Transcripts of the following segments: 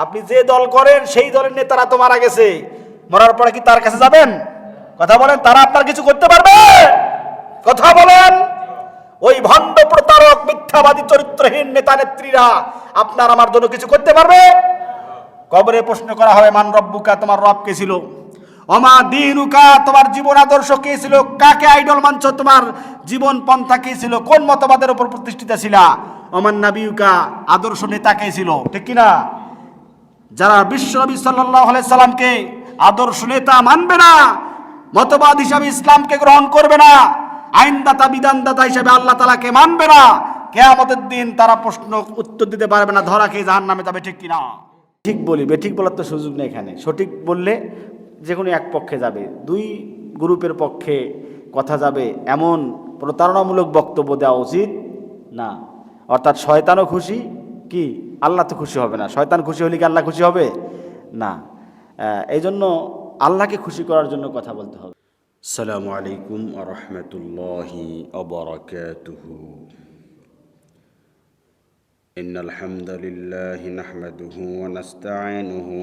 আপনি যে দল করেন সেই দলের নেতারা তো মারা গেছে, মরার পরে কি তার কাছে যাবেন? কথা বলেন, তারা আপনার কিছু করতে পারবে? কথা বলেন। ওই ভণ্ড প্রতারক মিথ্যাবাদী চরিত্রহীন নেতা নেত্রীরা আপনার আমার জন্য কিছু করতে পারবে? কবরে প্রশ্ন করা হবে, মান রব্বুকা, তোমার রব কে ছিল? অমা দীনুকা, তোমার জীবন আদর্শ কে ছিল? কাকে আইডল মানছো? তোমার জীবন পন্থা কে ছিল? কোন মতবাদের উপর প্রতিষ্ঠিত ছিলা? অমান নাবিউকা, আদর্শ নেতা কে ছিল? ঠিক কিনা? যারা বিশ্বনবী সাল্লাল্লাহু আলাইহি সাল্লামকে আদর্শ নেতা মানবে না, মতবাদ হিসাবে ইসলামকে গ্রহণ করবে না, আইনদাতা বিধানদাতা হিসাবে আল্লাহ তাআলাকে মানবে না, কিয়ামতের দিন তারা প্রশ্ন উত্তর দিতে পারবে না, ধরা খেয়ে জাহান্নামে যাবে। ঠিক কিনা? ঠিক বলি, বেঠিক বলার তো সুযোগ নেই এখানে। সঠিক বললে যে কোনো এক পক্ষে যাবে, দুই গ্রুপের পক্ষে কথা যাবে, এমন প্রতারণামূলক বক্তব্য দেওয়া উচিত না। অর্থাৎ শয়তানও খুশি, কি আল্লাহ তো খুশি হবে না। শয়তান খুশি হলে কি আল্লাহ খুশি হবে? না। এই জন্য আল্লাহকে খুশি করার জন্য কথা বলতে হবে। আসসালামু আলাইকুম ওয়া রাহমাতুল্লাহি ওয়া বারাকাতুহু। ইন্নাল হামদালিল্লাহি নাহমাদুহু ওয়া নাস্তাঈনুহু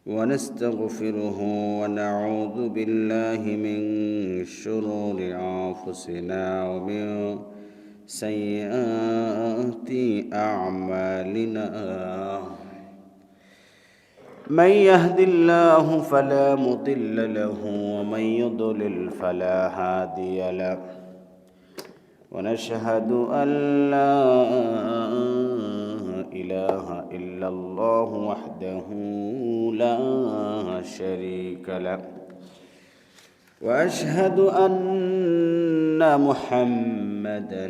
ওয়া নাস্তাগফিরুহু ওয়া নাউযু বিল্লাহি মিন শুরুরি আনফুসিনা ওয়া মিন সাইয়্যাতি আ'মালিনা। من يهد الله فلا مضل له ومن يضلل فلا هادي له ونشهد أن لا إله إلا الله وحده لا شريك له وأشهد أن محمدا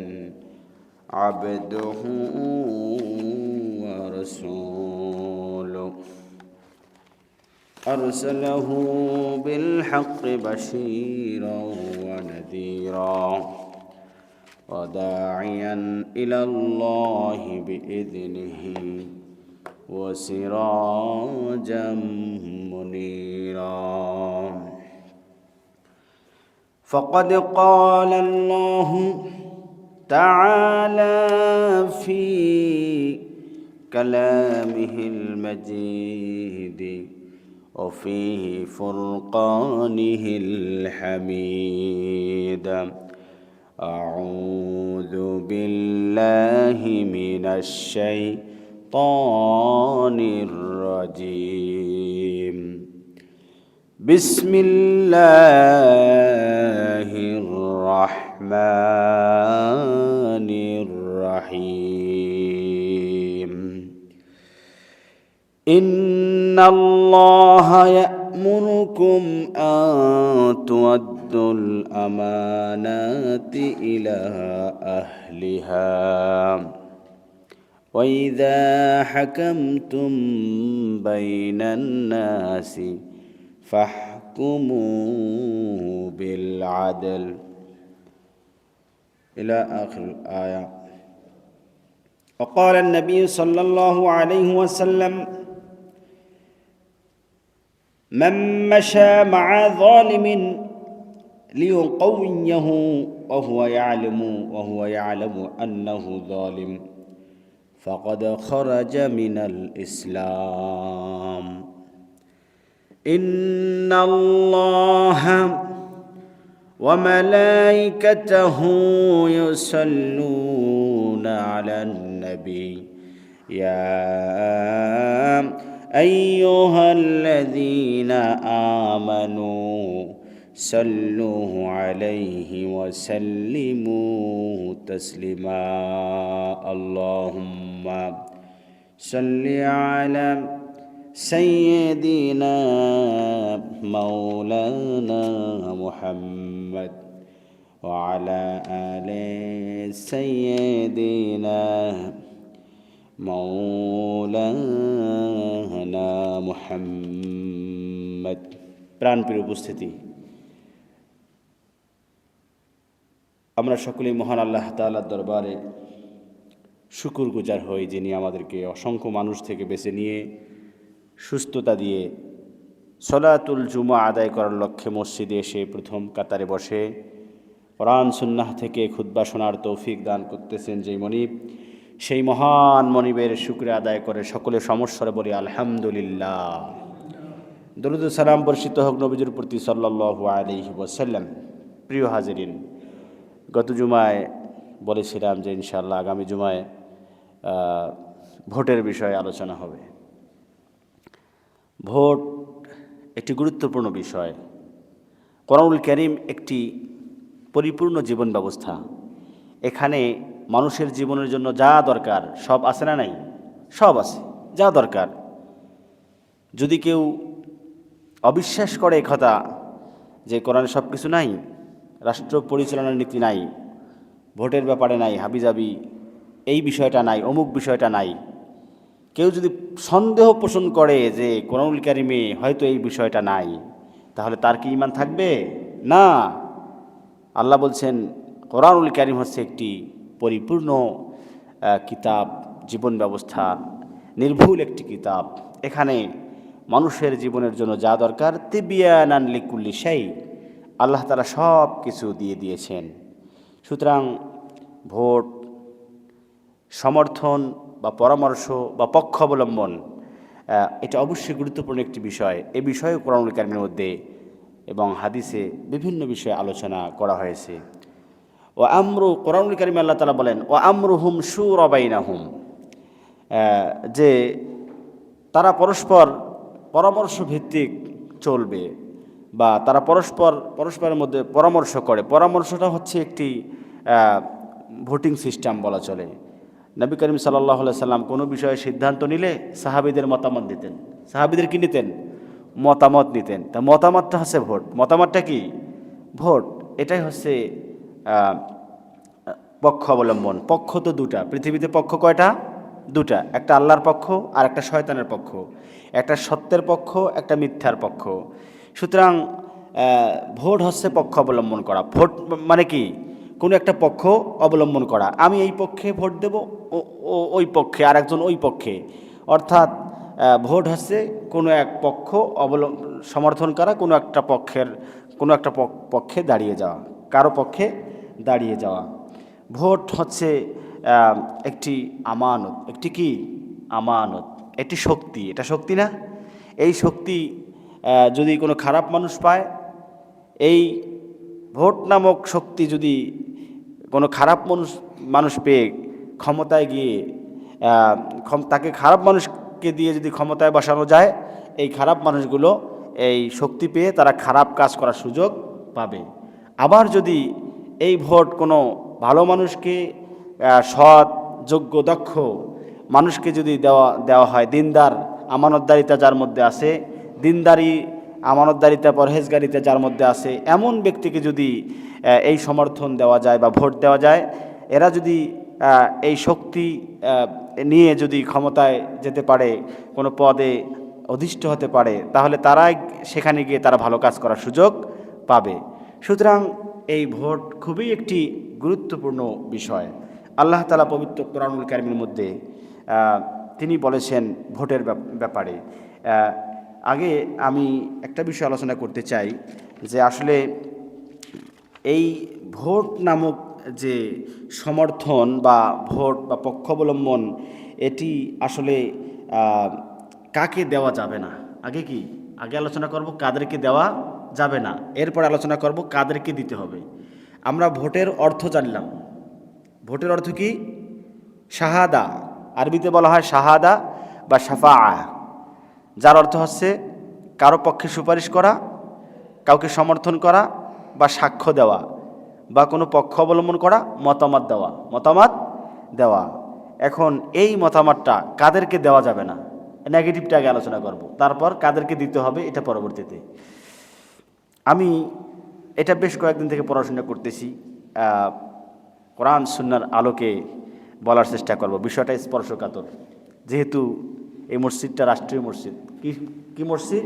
عبده ورسوله أرسله بالحق بشيرا ونذيرا وداعيا إلى الله بإذنه وسراجا منيرا. فقد قال الله تعالى في كلامه المجيد وفي فرقانه الحميد: أعوذ بالله من الشيطان الرجيم. بسم الله الرحمن الرحيم. إن الله يأمركم أن تؤدوا الأمانات إلى أهلها وإذا حكمتم بين الناس فاحكموا بالعدل إلى آخر الآية. وقال النبي صلى الله عليه وسلم: من مشى مع ظالم ليقويه وهو يعلم أنه ظالم فقد خرج من الإسلام. إن الله وملائكته يصلون على النبي يا أيها الذين آمنوا صلوا عليه وسلموا تسليما. اللهم صل على سيدنا مولانا محمد وعلى آل سيدنا মৌলানা মুহাম্মদ। প্রাণপ্রিয় উপস্থিতি, আমরা সকলেই মহান আল্লাহ তাআলার দরবারে শুকরগুজার হই, যিনি আমাদেরকে অসংখ্য মানুষ থেকে বেছে নিয়ে সুস্থতা দিয়ে সলাতুল জুমা আদায় করার লক্ষ্যে মসজিদে এসে প্রথম কাতারে বসে কোরআন সুন্নাহ থেকে খুতবা শোনার তৌফিক দান করতেছেন। যেই মনিব সেই মহান মনিবের শুকরিয়া আদায় করে সকলে সমস্বরে বলি আলহামদুলিল্লাহ। দরুদ ও সালাম বর্ষিত হোক নবীজির প্রতি সাল্লাল্লাহু আলাইহি ওয়াসাল্লাম। প্রিয় হাজিরিন, গত জুমায় বলেছিলাম যে ইনশাআল্লাহ আগামী জুমায় ভোটের বিষয়ে আলোচনা হবে। ভোট একটি গুরুত্বপূর্ণ বিষয়। কোরআনুল কারীম একটি পরিপূর্ণ জীবন ব্যবস্থা। এখানে মানুষের জীবনের জন্য যা দরকার সব আছে না নাই? সব আছে, যা দরকার। যদি কেউ অবিশ্বাস করে একথা যে কোরআনে সব কিছু নাই, রাষ্ট্র পরিচালনার নীতি নাই, ভোটের ব্যাপারে নাই, হাবিজাবি এই বিষয়টা নাই, অমুক বিষয়টা নাই, কেউ যদি সন্দেহ পোষণ করে যে কোরআনুল কারীমে হয়তো এই বিষয়টা নাই, তাহলে তার কি ঈমান থাকবে? না। আল্লাহ বলছেন কোরআনুল কারীম হচ্ছে একটি পরিপূর্ণ কিতাব, জীবন ব্যবস্থা, নির্ভুল একটি কিতাব। এখানে মানুষের জীবনের জন্য যা দরকার তিবিয়ানান লিকুল্লি শাই, আল্লাহ তাআলা সব কিছু দিয়ে দিয়েছেন। সুতরাং ভোট, সমর্থন বা পরামর্শ বা পক্ষ অবলম্বন এটা অবশ্যই গুরুত্বপূর্ণ একটি বিষয়। এ বিষয়ে কোরআনুল কারীমের মধ্যে এবং হাদিসে বিভিন্ন বিষয়ে আলোচনা করা হয়েছে। ও আমরু, কোরআনুল কারীমে আল্লাহ তাআলা বলেন ও আমরুহুম শুরা বাইনাহুম, যে তারা পরস্পর পরামর্শ ভিত্তিক চলবে বা তারা পরস্পরের মধ্যে পরামর্শ করে। পরামর্শটা হচ্ছে একটি ভোটিং সিস্টেম বলা চলে। নবী করিম সাল্লাল্লাহু আলাইহি সাল্লাম কোনো বিষয়ে সিদ্ধান্ত নিলে সাহাবীদের মতামত দিতেন। সাহাবীদের কি নিতেন? মতামত নিতেন। তা মতামতটা হচ্ছে ভোট। মতামতটা কি? ভোট। এটাই হচ্ছে পক্ষ অবলম্বন। পক্ষ তো দুটা, পৃথিবীতে পক্ষ কয়টা? দুটা, একটা আল্লাহর পক্ষ আর একটা শয়তানের পক্ষ, একটা সত্যের পক্ষ, একটা মিথ্যার পক্ষ। সুতরাং ভোট হচ্ছে পক্ষ অবলম্বন করা। ভোট মানে কি? কোনো একটা পক্ষ অবলম্বন করা। আমি এই পক্ষে ভোট দেব, ওই পক্ষে, আর একজন ওই পক্ষে। অর্থাৎ ভোট হচ্ছে কোনো এক পক্ষ সমর্থন করা, কোনো একটা পক্ষে দাঁড়িয়ে যাওয়া, কারো পক্ষে দাঁড়িয়ে যাওয়া। ভোট হচ্ছে একটি আমানত। একটি কি? আমানত। একটি শক্তি। এটা শক্তি না? এই শক্তি যদি কোনো খারাপ মানুষ পায়, এই ভোট নামক শক্তি যদি কোনো খারাপ মানুষ পেয়ে ক্ষমতায় গিয়ে তাকে খারাপ মানুষকে দিয়ে যদি ক্ষমতায় বসানো যায়, এই খারাপ মানুষগুলো এই শক্তি পেয়ে তারা খারাপ কাজ করার সুযোগ পাবে। আবার যদি এই ভোট কোনো ভালো মানুষকে, সৎ, যোগ্য, দক্ষ মানুষকে যদি দেওয়া হয়, দিনদার, আমানতদারিতা যার মধ্যে আছে, দিনদারি, আমানতদারিতা, পরহেজগারিতা যার মধ্যে আছে, এমন ব্যক্তিকে যদি এই সমর্থন দেওয়া যায় বা ভোট দেওয়া যায়, এরা যদি এই শক্তি নিয়ে যদি ক্ষমতায় যেতে পারে, কোনো পদে অধিষ্ঠ হতে পারে, তাহলে তারাই সেখানে গিয়ে তারা ভালো কাজ করার সুযোগ পাবে। সুতরাং এই ভোট খুবই একটি গুরুত্বপূর্ণ বিষয়। আল্লাহ তাআলা পবিত্র কোরআনুল কারীমের মধ্যে তিনি বলেছেন ভোটের ব্যাপারে। আগে আমি একটা বিষয় আলোচনা করতে চাই যে আসলে এই ভোট নামক যে সমর্থন বা ভোট বা পক্ষ অবলম্বন, এটি আসলে কাকে দেওয়া যাবে না। আগে আলোচনা করব কাদেরকে দেওয়া যাবে না, এরপর আলোচনা করব কাদেরকে দিতে হবে। আমরা ভোটের অর্থ জানলাম। ভোটের অর্থ কি? শাহাদা। আরবিতে বলা হয় শাহাদা বা শাফাআ, যার অর্থ হচ্ছে কারো পক্ষে সুপারিশ করা, কাউকে সমর্থন করা বা সাক্ষ্য দেওয়া বা কোনো পক্ষ অবলম্বন করা, মতামত দেওয়া। এখন এই মতামতটা কাদেরকে দেওয়া যাবে না, নেগেটিভটা আগে আলোচনা করব, তারপর কাদেরকে দিতে হবে এটা পরবর্তীতে। আমি এটা বেশ কয়েকদিন থেকে পড়াশোনা করতেছি, কোরআন সুন্নাহর আলোকে বলার চেষ্টা করব। বিষয়টা স্পর্শকাতর, যেহেতু এই মসজিদটা রাষ্ট্রীয় মসজিদ। কি মসজিদ?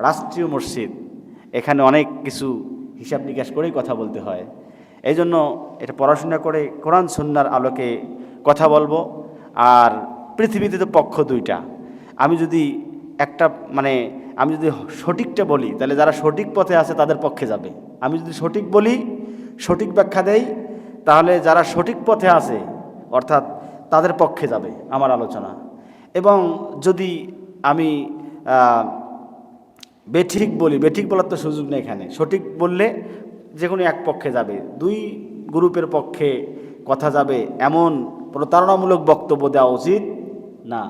রাষ্ট্রীয় মসজিদ। এখানে অনেক কিছু হিসাব নিকাশ করেই কথা বলতে হয়। এই জন্য এটা পড়াশোনা করে কোরআন সুন্নাহর আলোকে কথা বলবো। আর পৃথিবীতে তো পক্ষ দুইটা। আমি যদি সঠিকটা বলি, তাহলে যারা সঠিক পথে আছে তাদের পক্ষে যাবে। আমি যদি সঠিক বলি, সঠিক ব্যাখ্যা দেই, তাহলে যারা সঠিক পথে আছে, অর্থাৎ তাদের পক্ষে যাবে আমার আলোচনা। এবং যদি আমি বেঠিক বলি, বেঠিক বলার তো সুযোগ নেই এখানে, সঠিক বললে যে কোনো এক পক্ষে যাবে, দুই গ্রুপের পক্ষে কথা যাবে এমন প্রতারণামূলক বক্তব্য দেওয়া উচিত না।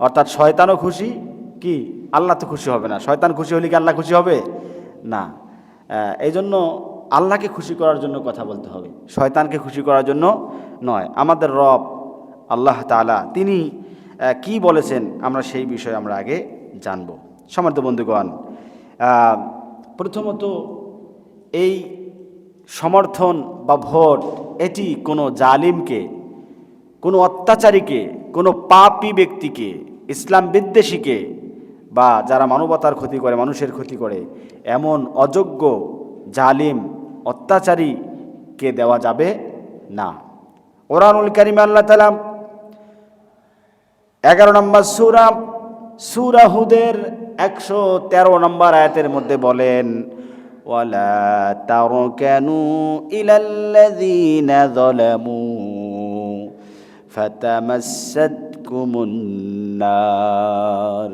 অর্থাৎ শয়তানও খুশি, কি আল্লাহ তো খুশি হবে না, শয়তান খুশি হলে কি আল্লাহ খুশি হবে না। এই জন্য আল্লাহকে খুশি করার জন্য কথা বলতে হবে, শয়তানকে খুশি করার জন্য নয়। আমাদের রব আল্লাহ তাআলা তিনি কি বলেছেন আমরা সেই বিষয়ে আমরা আগে জানব। সম্মানিত বন্ধুগণ, প্রথমত এই সমর্থন বা ভোট এটি কোনো জালিমকে, কোনো অত্যাচারীকে, কোনো পাপী ব্যক্তিকে, ইসলাম বিদ্বেষীকে বা যারা মানবতার ক্ষতি করে, মানুষের ক্ষতি করে এমন অযোগ্য জালিম অত্যাচারীকে দেওয়া যাবে না। কোরআনুল কারীমে আল্লাহ তাআলা 11 নম্বর সূরা হুদের 113 নম্বর আয়াতের মধ্যে বলেন, ওয়ালা তারকানু ইলাল্লাযীনা যালামু ফাতামাসসাতকুমুন নার।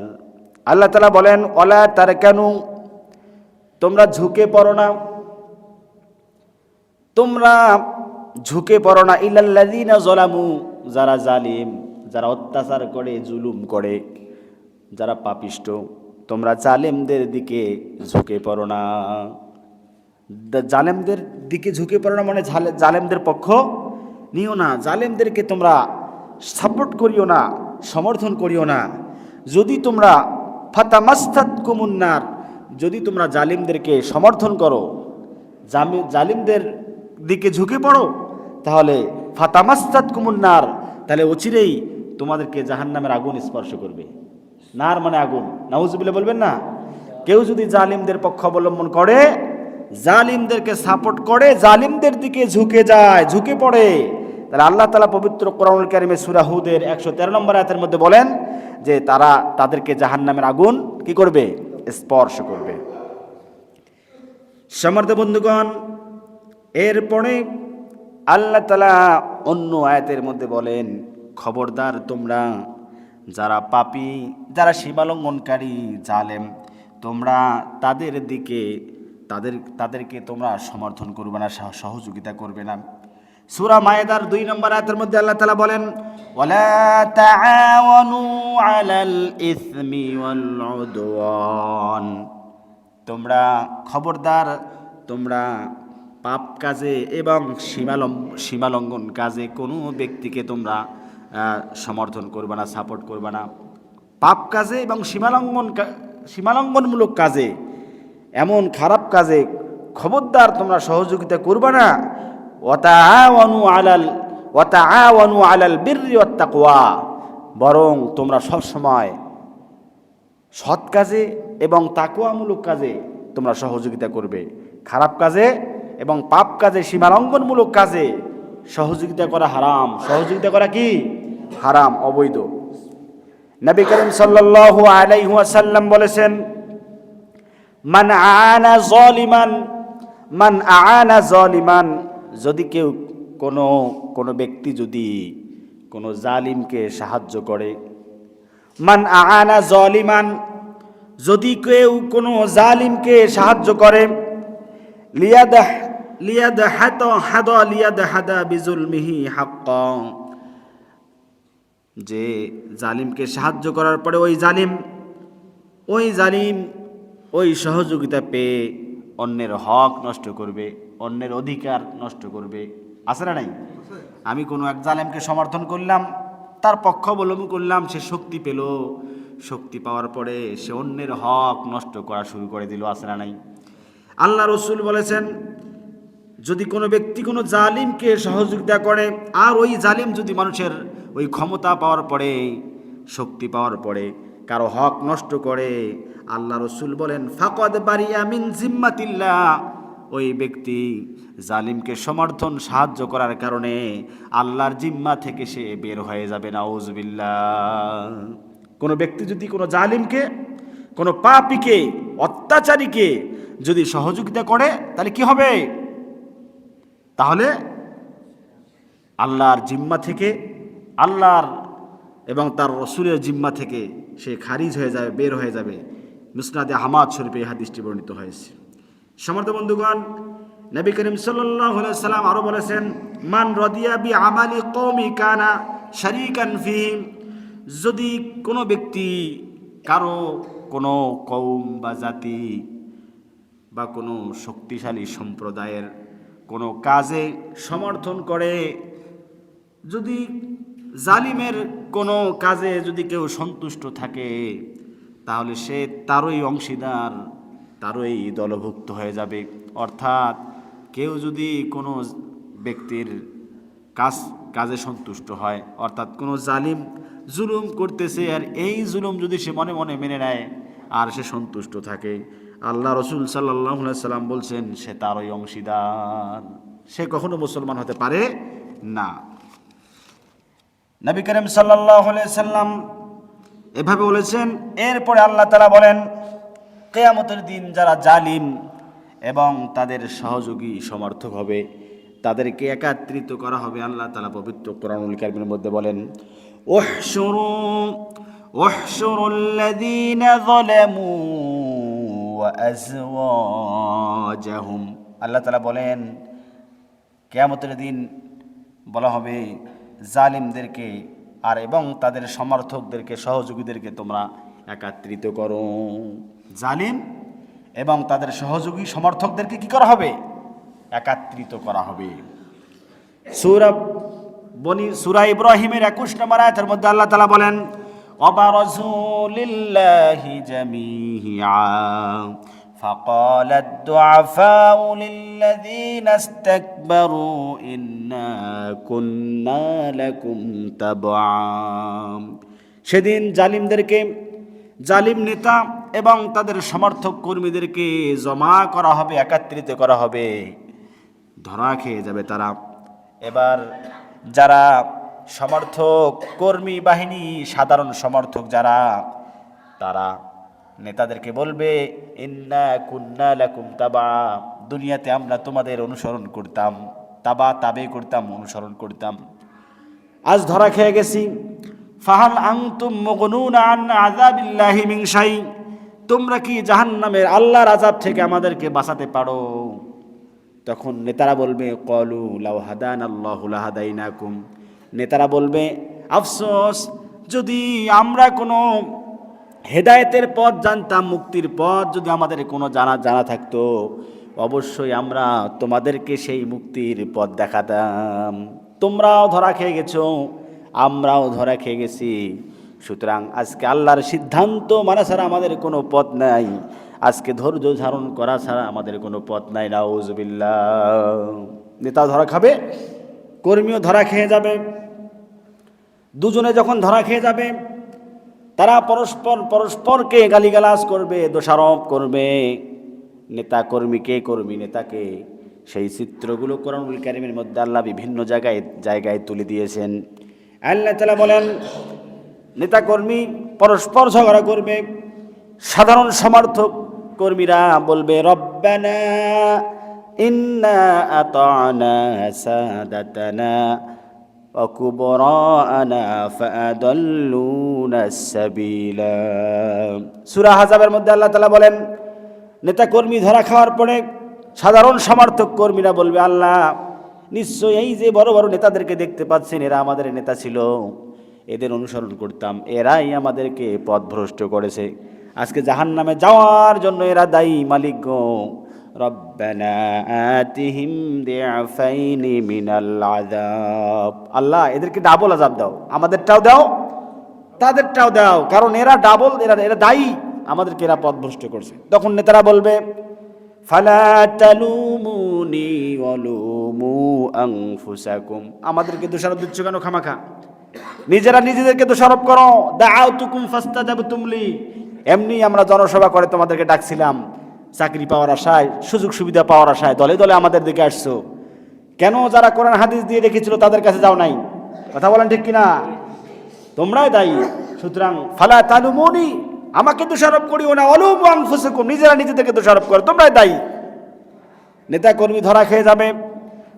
আল্লাহ তাআলা বলেন, ওয়ালা তারকানু, তোমরা ঝুঁকে পড়ো না, তোমরা ঝুঁকে পড়ো না, ইলাল্লাযীনা যালামু, যারা জালিম, যারা অত্যাচার করে, জুলুম করে, যারা পাপিষ্ট, তোমরা জালেমদের দিকে ঝুঁকে পড়ো না। জালেমদের দিকে ঝুঁকে পড়ো না মানে জালেমদের পক্ষ নিও না, জালেমদেরকে তোমরা সাপোর্ট করিও না, সমর্থন করিও না। যদি তোমরা ফাতামাসসাতকুমুন নার, যদি তোমরা জালিমদেরকে সমর্থন করো, জালিমদের দিকে ঝুঁকে পড়ো, তাহলে ফাতামাসসাতকুমুন নার, তাহলে অচিরেই তোমাদেরকে জাহান্নামের আগুন স্পর্শ করবে। নার মানে আগুন, নাউজুবিল্লাহ বলবেন না। কেউ যদি জালিমদের পক্ষ অবলম্বন করে, জালিমদেরকে সাপোর্ট করে, জালিমদের দিকে ঝুঁকে যায়, ঝুঁকে পড়ে, তাহলে আল্লাহ তাআলা পবিত্র কোরআনুল কারীমে সূরা হুদের 113 নম্বর আয়াতের মধ্যে বলেন যে তাদেরকে জাহান্নামের আগুন কি করবে? স্পর্শ করবে। সম্মানিত বন্ধুগণ, এরপরে আল্লাহ তাআলা অন্য আয়াতের মধ্যে বলেন, খবরদার তোমরা যারা পাপী, যারা সীমালঙ্ঘনকারী, জালেম, তোমরা তাদের দিকে তাদেরকে তোমরা সমর্থন করবে না, সহযোগিতা করবে না। সূরা মায়েদার 2 নম্বর আয়াতের মধ্যে আল্লাহ তাআলা বলেন, ওয়ালা তাআওয়ানু আলাল ইসমি ওয়াল উদওয়ান, তোমরা খবরদার তোমরা পাপ কাজে এবং সীমালঙ্ঘন কাজে কোনো ব্যক্তিকে তোমরা সমর্থন করবে না, সাপোর্ট করবে না। পাপ কাজে এবং সীমালঙ্ঘনমূলক কাজে, এমন খারাপ কাজে খবরদার তোমরা সহযোগিতা করবে না। ওয়াতাআওয়ানু আলাল বিররি ওয়াত তাকওয়া, বরং তোমরা সবসময় সৎ কাজে এবং তাকওয়ামূলক কাজে তোমরা সহযোগিতা করবে। খারাপ কাজে এবং পাপ কাজে, সীমালঙ্ঘনমূলক কাজে সহযোগিতা করা হারাম। সহযোগিতা করা কি? হারাম, অবৈধ। নবী করিম সাল্লাল্লাহু আলাইহি ওয়াসাল্লাম বলেছেন, মান আআনা যালিমান, যদি কেউ কোনো ব্যক্তি যদি কোনো জালিমকে সাহায্য করে, মান আআনা যালিমান, যদি কেউ কোনো জালিমকে সাহায্য করে, লিয়াদহাদা বিজুলমিহি হাক্কা, যে জালিমকে সাহায্য করার পরে ওই জালিম ওই সহযোগিতা পেয়ে অন্যের হক নষ্ট করবে, অন্যের অধিকার নষ্ট করবে। আছে না নাই? আমি কোনো এক জালিমকে সমর্থন করলাম, তার পক্ষ অবলম্বন করলাম, সে শক্তি পেল, শক্তি পাওয়ার পরে সে অন্যের হক নষ্ট করা শুরু করে দিল। আছে না নাই? আল্লাহ রসুল বলেছেন, যদি কোনো ব্যক্তি কোনো জালিমকে সহযোগিতা করে, আর ওই জালিম যদি মানুষের ওই ক্ষমতা পাওয়ার পরে, শক্তি পাওয়ার পরে কারো হক নষ্ট করে, আল্লাহ রসুল বলেন, ফাকাদ বারিয়া মিন জিম্মাতিল্লাহ, ওই ব্যক্তি জালিমকে সমর্থন সাহায্য করার কারণে আল্লাহর জিম্মা থেকে সে বের হয়ে যাবে। নাউজুবিল্লাহ। কোনো ব্যক্তি যদি কোনো জালিমকে, কোনো পাপীকে, অত্যাচারীকে যদি সহযোগিতা করে, তাহলে কি হবে? তাহলে আল্লাহর জিম্মা থেকে আল্লাহর এবং তার রসুলের জিম্মা থেকে সে খারিজ হয়ে যাবে, বের হয়ে যাবে। মুসনাদে আহমদ শরীফে এই হাদিসটি বর্ণিত হয়েছে। সমর্থ বন্ধুগণ, নবী করিম সাল্লাল্লাহু আলাইহি সাল্লাম আরো বলেছেন, মান রাদিয়া বি আমালি কওমি কানা শারীকান ফিহি। যদি কোনো ব্যক্তি কারো কোনো কওম বা জাতি বা কোনো শক্তিশালী সম্প্রদায়ের কোনো কাজে সমর্থন করে, যদি জালিমের কোনো কাজে যদি কেউ সন্তুষ্ট থাকে, তাহলে সে তারই অংশীদার, তারই দলভুক্ত হয়ে যাবে। অর্থাৎ কেউ যদি কোনো ব্যক্তির কাজে সন্তুষ্ট হয়, অর্থাৎ কোনো জালিম জুলুম করতেছে, আর এই জুলুম যদি সে মনে মনে মেনে নেয় আর সে সন্তুষ্ট থাকে, আল্লাহ রসুল সাল্লাল্লাহু আলাইহি সাল্লাম বলছেন সে তারই অংশীদার, সে কখনো মুসলমান হতে পারে না। নবী করিম সাল্লাল্লাহু আলাইহি সাল্লাম এভাবে বলেছেন। এরপরে আল্লাহ তাআলা বলেন, কিয়ামতের দিন যারা জালিম এবং তাদের সহযোগী সমর্থক হবে, তাদেরকে একত্রিত করা হবে। আল্লাহ তাআলা পবিত্র কোরআনুল কারীমের মধ্যে বলেন, উহশুরুল্লাযীনা যালামু ওয়া আযওয়াজাহুম। আল্লাহ তাআলা বলেন, কিয়ামতের দিন বলা হবে জালিমদেরকে আর এবং তাদের সমর্থকদেরকে, সহযোগীদেরকে তোমরা একত্রিত করো। জালিম এবং তাদের সহযোগী সমর্থকদেরকে কি করা হবে? একত্রিত করা হবে। সূরা ইব্রাহিমের 21 নম্বর আয়াতের মধ্যে আল্লাহ তাআলা বলেন, ওয়াবারাজু লিল্লাহি জামিআ فقال الضعفاء للذين استكبروا إنا كنا لكم تبعا। সেদিন জালিমদেরকে, জালিম নেতা এবং তাদের সমর্থক কর্মীদেরকে জমা করা হবে, একত্রিত করা হবে, ধরা খেয়ে যাবে তারা। এবার যারা সমর্থক কর্মী বাহিনী, সাধারণ সমর্থক যারা, তারা নেতাদেরকে বলবে, ইন্না কুন্না লাকুম তাবা, দুনিয়াতে আমরা তোমাদের অনুসরণ করতাম, তাবে করতাম, অনুসরণ করতাম, আজ ধরা খেয়ে গেছি। ফাহাল আনতুম মুগনুনা আন আযাবিল্লাহি মিন শাই, তোমরা কি জাহান্নামের আল্লাহর আযাব থেকে আমাদেরকে বাঁচাতে পারো? তখন নেতারা বলবে, ক্বালু লাউ হাদানাল্লাহু লাহাদাইনাকুম, নেতারা বলবে, আফসোস, যদি আমরা কোনো হেদায়েতের পথ জানতাম, মুক্তির পথ যদি আমাদের কোনো জানা থাকতো, অবশ্যই আমরা তোমাদেরকে সেই মুক্তির পথ দেখাতাম। তোমরাও ধরা খেয়ে গেছো, আমরাও ধরা খেয়ে গেছি। সুতরাং আজকে আল্লাহর সিদ্ধান্ত মানা ছাড়া আমাদের কোনো পথ নাই, আজকে ধৈর্য ধারণ করা ছাড়া আমাদের কোনো পথ নাই। নাউজুবিল্লাহ। নেতা ধরা খাবে, কর্মীও ধরা খেয়ে যাবে। দুজনে যখন ধরা খেয়ে যাবে, তারা পরস্পরকে গালিগালাজ করবে, দোষারোপ করবে, নেতা কর্মীকে, কর্মী নেতাকে। সেই চিত্রগুলো কোরআনুল কারীমের মধ্যে আল্লাহ বিভিন্ন জায়গায় তুলে দিয়েছেন। আল্লাহ তাআলা বলেন, নেতা কর্মী পরস্পর ঝগড়া করবে, সাধারণ সমর্থক কর্মীরা বলবে, রব্বানা ইন্না আতা'না সাদাতানা ওয়া কুবরা'ানা ফাআদাল্লুনা সাবিলা। সূরা আহজাবের মধ্যে আল্লাহ তাআলা বলেন, নেতা কর্মী ধরা খাওয়ার পরে সাধারণ সমর্থক কর্মীরা বলবে, আল্লাহ নিশ্চয়ই এই যে বড় বড় নেতাদেরকে দেখতে পাচ্ছেন, এরা আমাদের নেতা ছিল, এদের অনুসরণ করতাম, এরাই আমাদেরকে পথভ্রষ্ট করেছে, আজকে জাহান্নামে যাওয়ার জন্য এরা দায়ী। মালিক গো, রব্বানা আতিহিম দিআফাইনি মিনাল আযাব, আল্লাহ এদেরকে ডাবল আযাব দাও, আমাদেরটাও দাও, তাদেরটাও দাও, কারণ এরা ডাবল, এরা দায়ী, আমাদেরকে এরা পথভ্রষ্ট করছে। তখন নেতারা বলবে, ফালা তালুমুনি ওয়ালুমু আনফুসাকুম, আমাদেরকে দোষারোপ দিচ্ছ কেন খামাখা? নিজেরা নিজেদেরকে দোষারোপ করো। দাআউতুকুম ফাস্তাজাবতুম লি, এমনি আমরা জনসভা করে তোমাদেরকে ডাকছিলাম, চাকরি পাওয়ার আশায়, সুযোগ সুবিধা পাওয়ার আশায় দলে দলে আমাদের দিকে আসছো, কেন যারা কোরআন হাদিস দিয়ে রেখেছিল তাদের কাছে যাও নাই? কথা বলেন ঠিক কিনা? তোমরাই দায়ী। সুতরাং ফালা তালুমুনি, আমাকে দোষারোপ করিও না, ওয়ালুমু আনফুসাকুম, নিজেরা নিজেদেরকে দোষারোপ করো, তোমরাই দায়ী। নেতা কর্মী ধরা খেয়ে যাবে,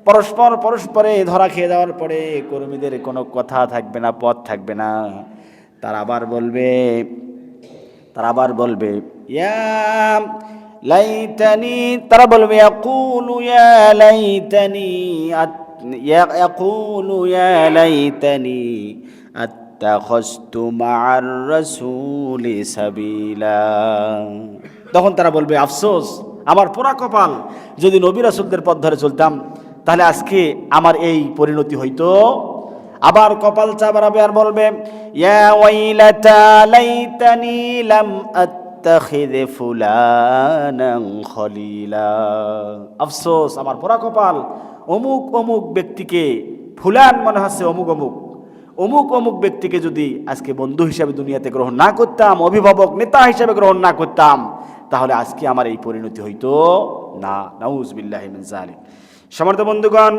পরস্পরে ধরা খেয়ে যাওয়ার পরে কর্মীদের কোনো কথা থাকবে না, পথ থাকবে না। তারা আবার বলবে ইয়া লাইতানি, তারা বলবে ইয়াকুলু ইয়া লাইতানি ইয়াকুলু ইয়া লাইতানি আত্তাখাযতু মা'আর রাসূলি সাবিলা। তখন তারা বলবে আফসোস, আমার পোড়া কপাল, যদি নবী রাসূলদের পথ ধরে চলতাম তাহলে আজকে আমার এই পরিণতি হইতো। আবার কপাল চাপড়াবে আর বলবে ইয়া ওয়াইলাতা লাইতানি লাম আত্তাখিয ফুলানান খলিলা। আফসোস, আমার পোড়া কপাল, অমুক অমুক ব্যক্তিকে, ফুলান মনে হচ্ছে অমুক অমুক ব্যক্তিকে যদি আজকে বন্ধু হিসাবে দুনিয়াতে গ্রহণ না করতাম, অভিভাবক নেতা হিসাবে গ্রহণ না করতাম, তাহলে আজকে আমার এই পরিণতি হইতো না। নাউযুবিল্লাহি মিন যালিক। সম্মানিত বন্ধুগণ,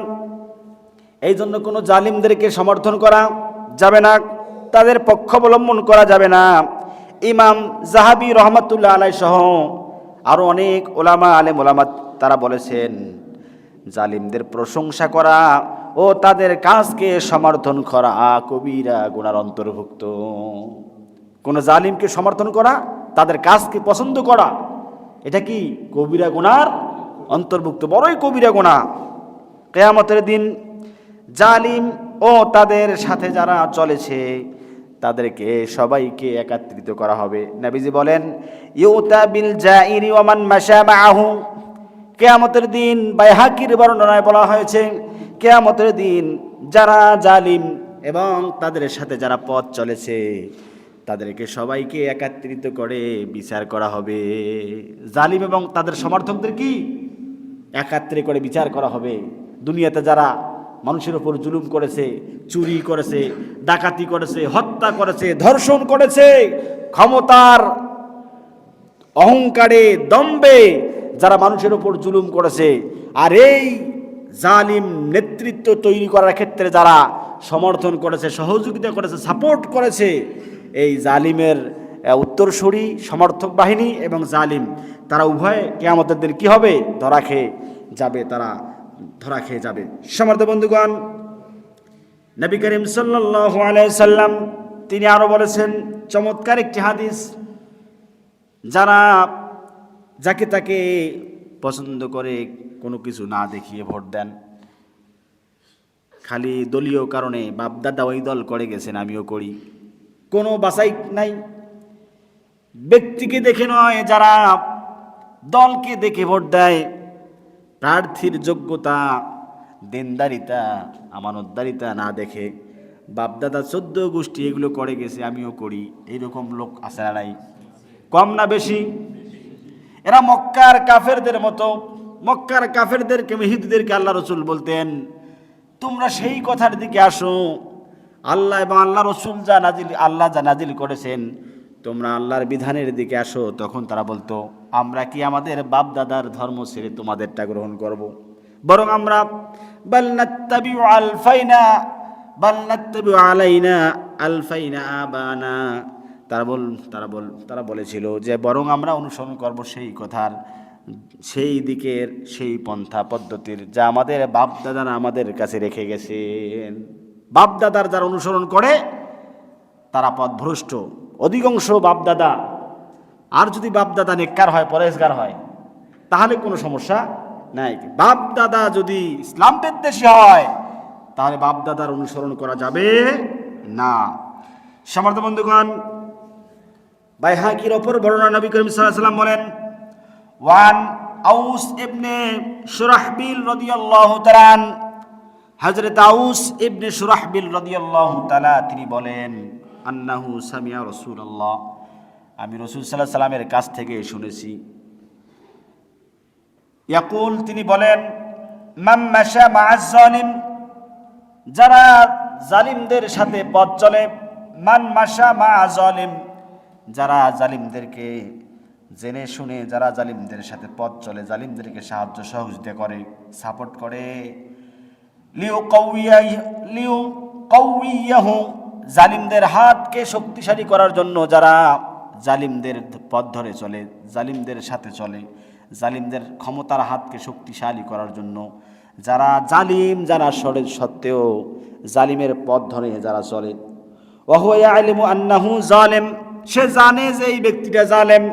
এই জন্য কোনো জালিমদেরকে সমর্থন করা যাবে না, তাদের পক্ষ অবলম্বন করা যাবে না। ইমাম যাহাবী রহমাতুল্লাহ আলাইহি সহ আরও অনেক আলেম ওলামা তারা বলেছেন, জালিমদের প্রশংসা করা ও তাদের কাজকে সমর্থন করা কবিরা গুনার অন্তর্ভুক্ত। কোনো জালিমকে সমর্থন করা, তাদের কাজকে পছন্দ করা, এটা কি কবিরা গুনার অন্তর্ভুক্ত, বড়ই কবিরা গুনাহ। কিয়ামতের দিন জালিম ও তাদের সাথে যারা চলেছে তাদেরকে সবাইকে একত্রিত করা হবে। নবীজি বলেন ইউতা বিল জাইরি ওয়া মান মাশা মাআহু। কিয়ামতের দিন বাইহাকির বর্ণনায় বলা হয়েছে, কিয়ামতের দিন যারা জালিম এবং তাদের সাথে যারা পথ চলেছে তাদেরকে সবাইকে একত্রিত করে বিচার করা হবে। জালিম এবং তাদের সমর্থকদের কি একত্রে করে বিচার করা হবে। দুনিয়াতে যারা মানুষের উপর জুলুম করেছে, চুরি করেছে, ডাকাতি করেছে, হত্যা করেছে, ধর্ষণ করেছে, ক্ষমতার অহংকারে দম্ভে যারা মানুষের উপর জুলুম করেছে, আর এই জালিম নেতৃত্ব তৈরি করার ক্ষেত্রে যারা সমর্থন করেছে, সহযোগিতা করেছে, সাপোর্ট করেছে, এই জালিমের উত্তরসূরি সমর্থক বাহিনী এবং জালিম তারা উভয়ে কিয়ামতের দিন কি হবে, ধরা খেয়ে যাবে, তারা ধরা খেয়ে যাবে। সম্মানিত বন্ধুগণ, নবী করিম সাল্লাল্লাহু আলাইহি সাল্লাম তিনি আরো বলেছেন চমৎকার একটি হাদিস, যাকে তাকে পছন্দ করে কোনো কিছু না দেখিয়ে ভোট দেন, খালি দলীয় কারণে বাপদাদা ওই দল করে গেছেন আমিও করি, কোনো বাছাই নাই, ব্যক্তিকে দেখে নয়, যারা দলকে দেখে ভোট দেয়, প্রার্থীর যোগ্যতা, দিনদারিতা, আমানতদারিতা না দেখে বাপদাদা 14 গোষ্ঠী এগুলো করে গেছে আমিও করি, এইরকম লোক আছে না নাই? কম না বেশি? এরা মক্কার কাফেরদের মতো। মক্কার কাফেরদেরকে, ইহুদিদেরকে আল্লাহ রসুল বলতেন তোমরা সেই কথার দিকে আসো, আল্লাহ এবং আল্লাহ রসুল আল্লাহ যা নাজিল করেছেন তোমরা আল্লাহর বিধানের দিকে আসো। তখন তারা বলতো আমরা কি আমাদের বাপ দাদার ধর্ম ছেড়ে তোমাদেরটা গ্রহণ করব? বরং আমরা আলাইনা আলফাইনা আবানা, তারা বলেছিল যে বরং আমরা অনুসরণ করব সেই কথার, সেই দিকের, সেই পন্থা পদ্ধতির যা আমাদের বাপ দাদারা আমাদের কাছে রেখে গেছেন। বাপ দাদার যারা অনুসরণ করে তারা পথভ্রষ্ট। অধিকাংশ বাপদাদা, আর যদি বাপদাদা নেককার হয়, পরেজগার হয়, তাহলে কোনো সমস্যা নাই। বাপদাদা যদি ইসলাম বিদ্বেষী হয় তাহলে বাপদাদার অনুসরণ করা যাবে না। সম্মানিত বন্ধুগণ, বাইহাকির অপর বর্ণনা নবী করিম সাল্লাল্লাহু আলাইহি ওয়াসাল্লাম বলেন ওয়ান আউস ইবনে শুরাহবিল রাদিয়াল্লাহু তাআলা, হযরত আউস ইবনে শুরাহবিল রাদিয়াল্লাহু তাআলা তিনি বলেন আন্নাহু সামিয়া রাসূলুল্লাহ, আমি রাসূল সাল্লাল্লাহু আলাইহি সাল্লামের কাছ থেকে শুনেছি, ইয়াকুল তিনি বলেন মান মাশা মা'আজ জালিম, যারা জালিমদের সাথে পথ চলে, মান মাশা মা'আজ জালিম, যারা জালিমদেরকে জেনে শুনে যারা জালিমদের সাথে পথ চলে, জালিমদেরকে সাহায্য সহযোগিতা করে, সাপোর্ট করে, লিউকাউইয়াহু, জালিমদের হাতকে শক্তিশালী করার জন্য যারা জালিমদের পথ ধরে চলে, জালিমদের সাথে চলে, জালিমদের ক্ষমতার হাতকে শক্তিশালী করার জন্য যারা জালিম, যারা সত্ত্বেও জালিমের পথ ধরে যারা চলে, ওয়াহুয়া ইয়ালিমু আন্নাহু জালিম, সে জানে যে এই ব্যক্তিটা জালেম,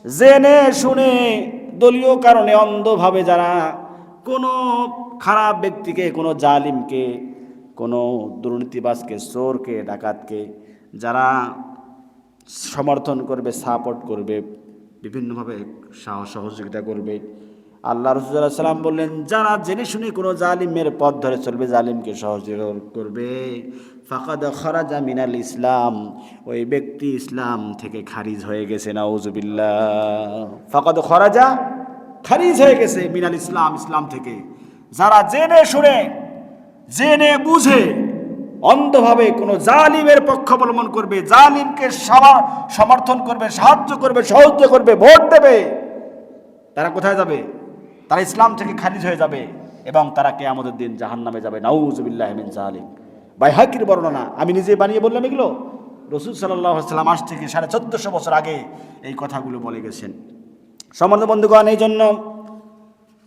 জেনে শুনে দলীয় কারণে অন্ধভাবে যারা কোনো খারাপ ব্যক্তিকে, কোনো জালিমকে, কোনো দুর্নীতিবাজকে, চোরকে, ডাকাতকে যারা সমর্থন করবে, সাপোর্ট করবে, বিভিন্নভাবে সহযোগিতা করবে, আল্লাহ রাসূল সাল্লাল্লাহু আলাইহি ওয়াসাল্লাম বললেন, যারা জেনে শুনে কোনো জালিমের পথ ধরে চলবে, জালিমকে সহযোগিতা করবে, ফাকাদ খারাজা মিনাল ইসলাম, ওই ব্যক্তি ইসলাম থেকে খারিজ হয়ে গেছে। নাউজুবিল্লাহ। ফাকাদ খারাজা, খারিজ হয়ে গেছে, মিনাল ইসলাম, ইসলাম থেকে। যারা জেনে শুনে, জেনে বুঝে অন্ধভাবে কোনো জালিমের পক্ষ অবলম্বন করবে, জালিমকে সমর্থন করবে, সাহায্য করবে, সহযোগিতা করবে, ভোট দেবে, তারা কোথায় যাবে? তারা ইসলাম থেকে খারিজ হয়ে যাবে এবং তারা কিয়ামতের দিন জাহান্নামে যাবে। নাউজুবিল্লাহি মিন যালিক। বাইহাকির বর্ণনা, আমি নিজে বানিয়ে বললাম এগুলো। রাসূল সাল্লাল্লাহু আলাইহি ওয়াসাল্লাম আজ থেকে 1450 বছর আগে এই কথাগুলো বলে গেছেন। সম্মানিত বন্ধুগণ, এই জন্য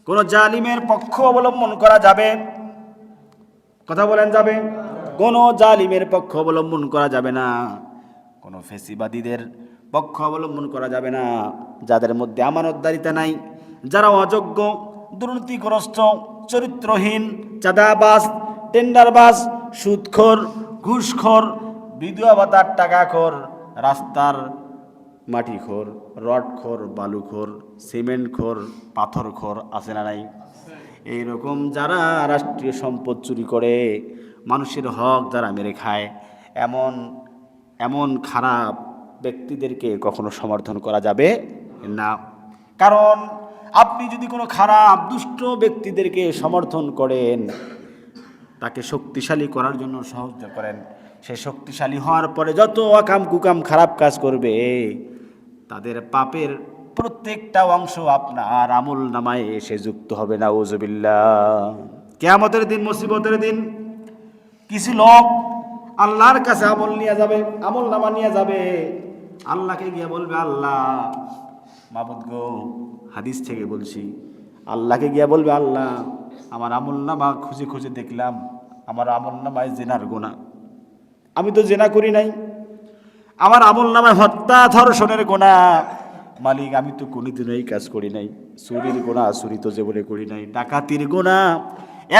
কোন জালিমের পক্ষ অবলম্বন করা যাবে, কথা বলেন, যাবে? কোন জালিমের পক্ষ অবলম্বন করা যাবে না, কোন ফেসিবাদীদের পক্ষ অবলম্বন করা যাবে না, যাদের মধ্যে আমানতদারিতা নাই, যারা অযোগ্য, দুর্নীতিগ্রস্ত, চরিত্রহীন, চাঁদাবাজ, টেন্ডারবাজ, সুদখোর, ঘুষখোর, বিধবা ভাতার টাকাখোর, রাস্তার মাটিখোর, রডখোর, বালুখোর, সিমেন্টখোর, পাথরখোর, আছে না নাই? এইরকম যারা রাষ্ট্রীয় সম্পদ চুরি করে, মানুষের হক যারা মেরে খায়, এমন খারাপ ব্যক্তিদেরকে কখনো সমর্থন করা যাবে না। কারণ আপনি যদি কোনো খারাপ দুষ্ট ব্যক্তিদেরকে সমর্থন করেন, তাকে শক্তিশালী করার জন্য সহযোগিতা করেন, সে শক্তিশালী হওয়ার পরে যত অকাম কুকাম খারাপ কাজ করবে, তাদের পাপের প্রত্যেকটা অংশ আপনার আমল নামায় এসে যুক্ত হবে। নাউজুবিল্লাহ। কিয়ামতের দিন, মুসিবতের দিন, কিছু লোক আল্লাহর কাছে আমল নিয়ে যাবে, আমল নামা নিয়ে যাবে, আল্লাহকে গিয়ে বলবে, আল্লাহ, মাবুদ গো, হাদিস থেকে বলছি, আল্লাহকে গিয়ে বলবে, আল্লাহ, আমার আমল নামা খুঁজে খুঁজে দেখলাম, আমার আমল নামায় জেনার গুনাহ, আমি তো জেনা করি নাই, আমার আমল নামায় হত্যা ধর্ষণের গুনাহ, মালিক আমি তো কোনোদিনও এই কাজ করি নাই, চুরির গুনাহ চুরি তো জীবনে করি নাই, ডাকাতির গুনাহ,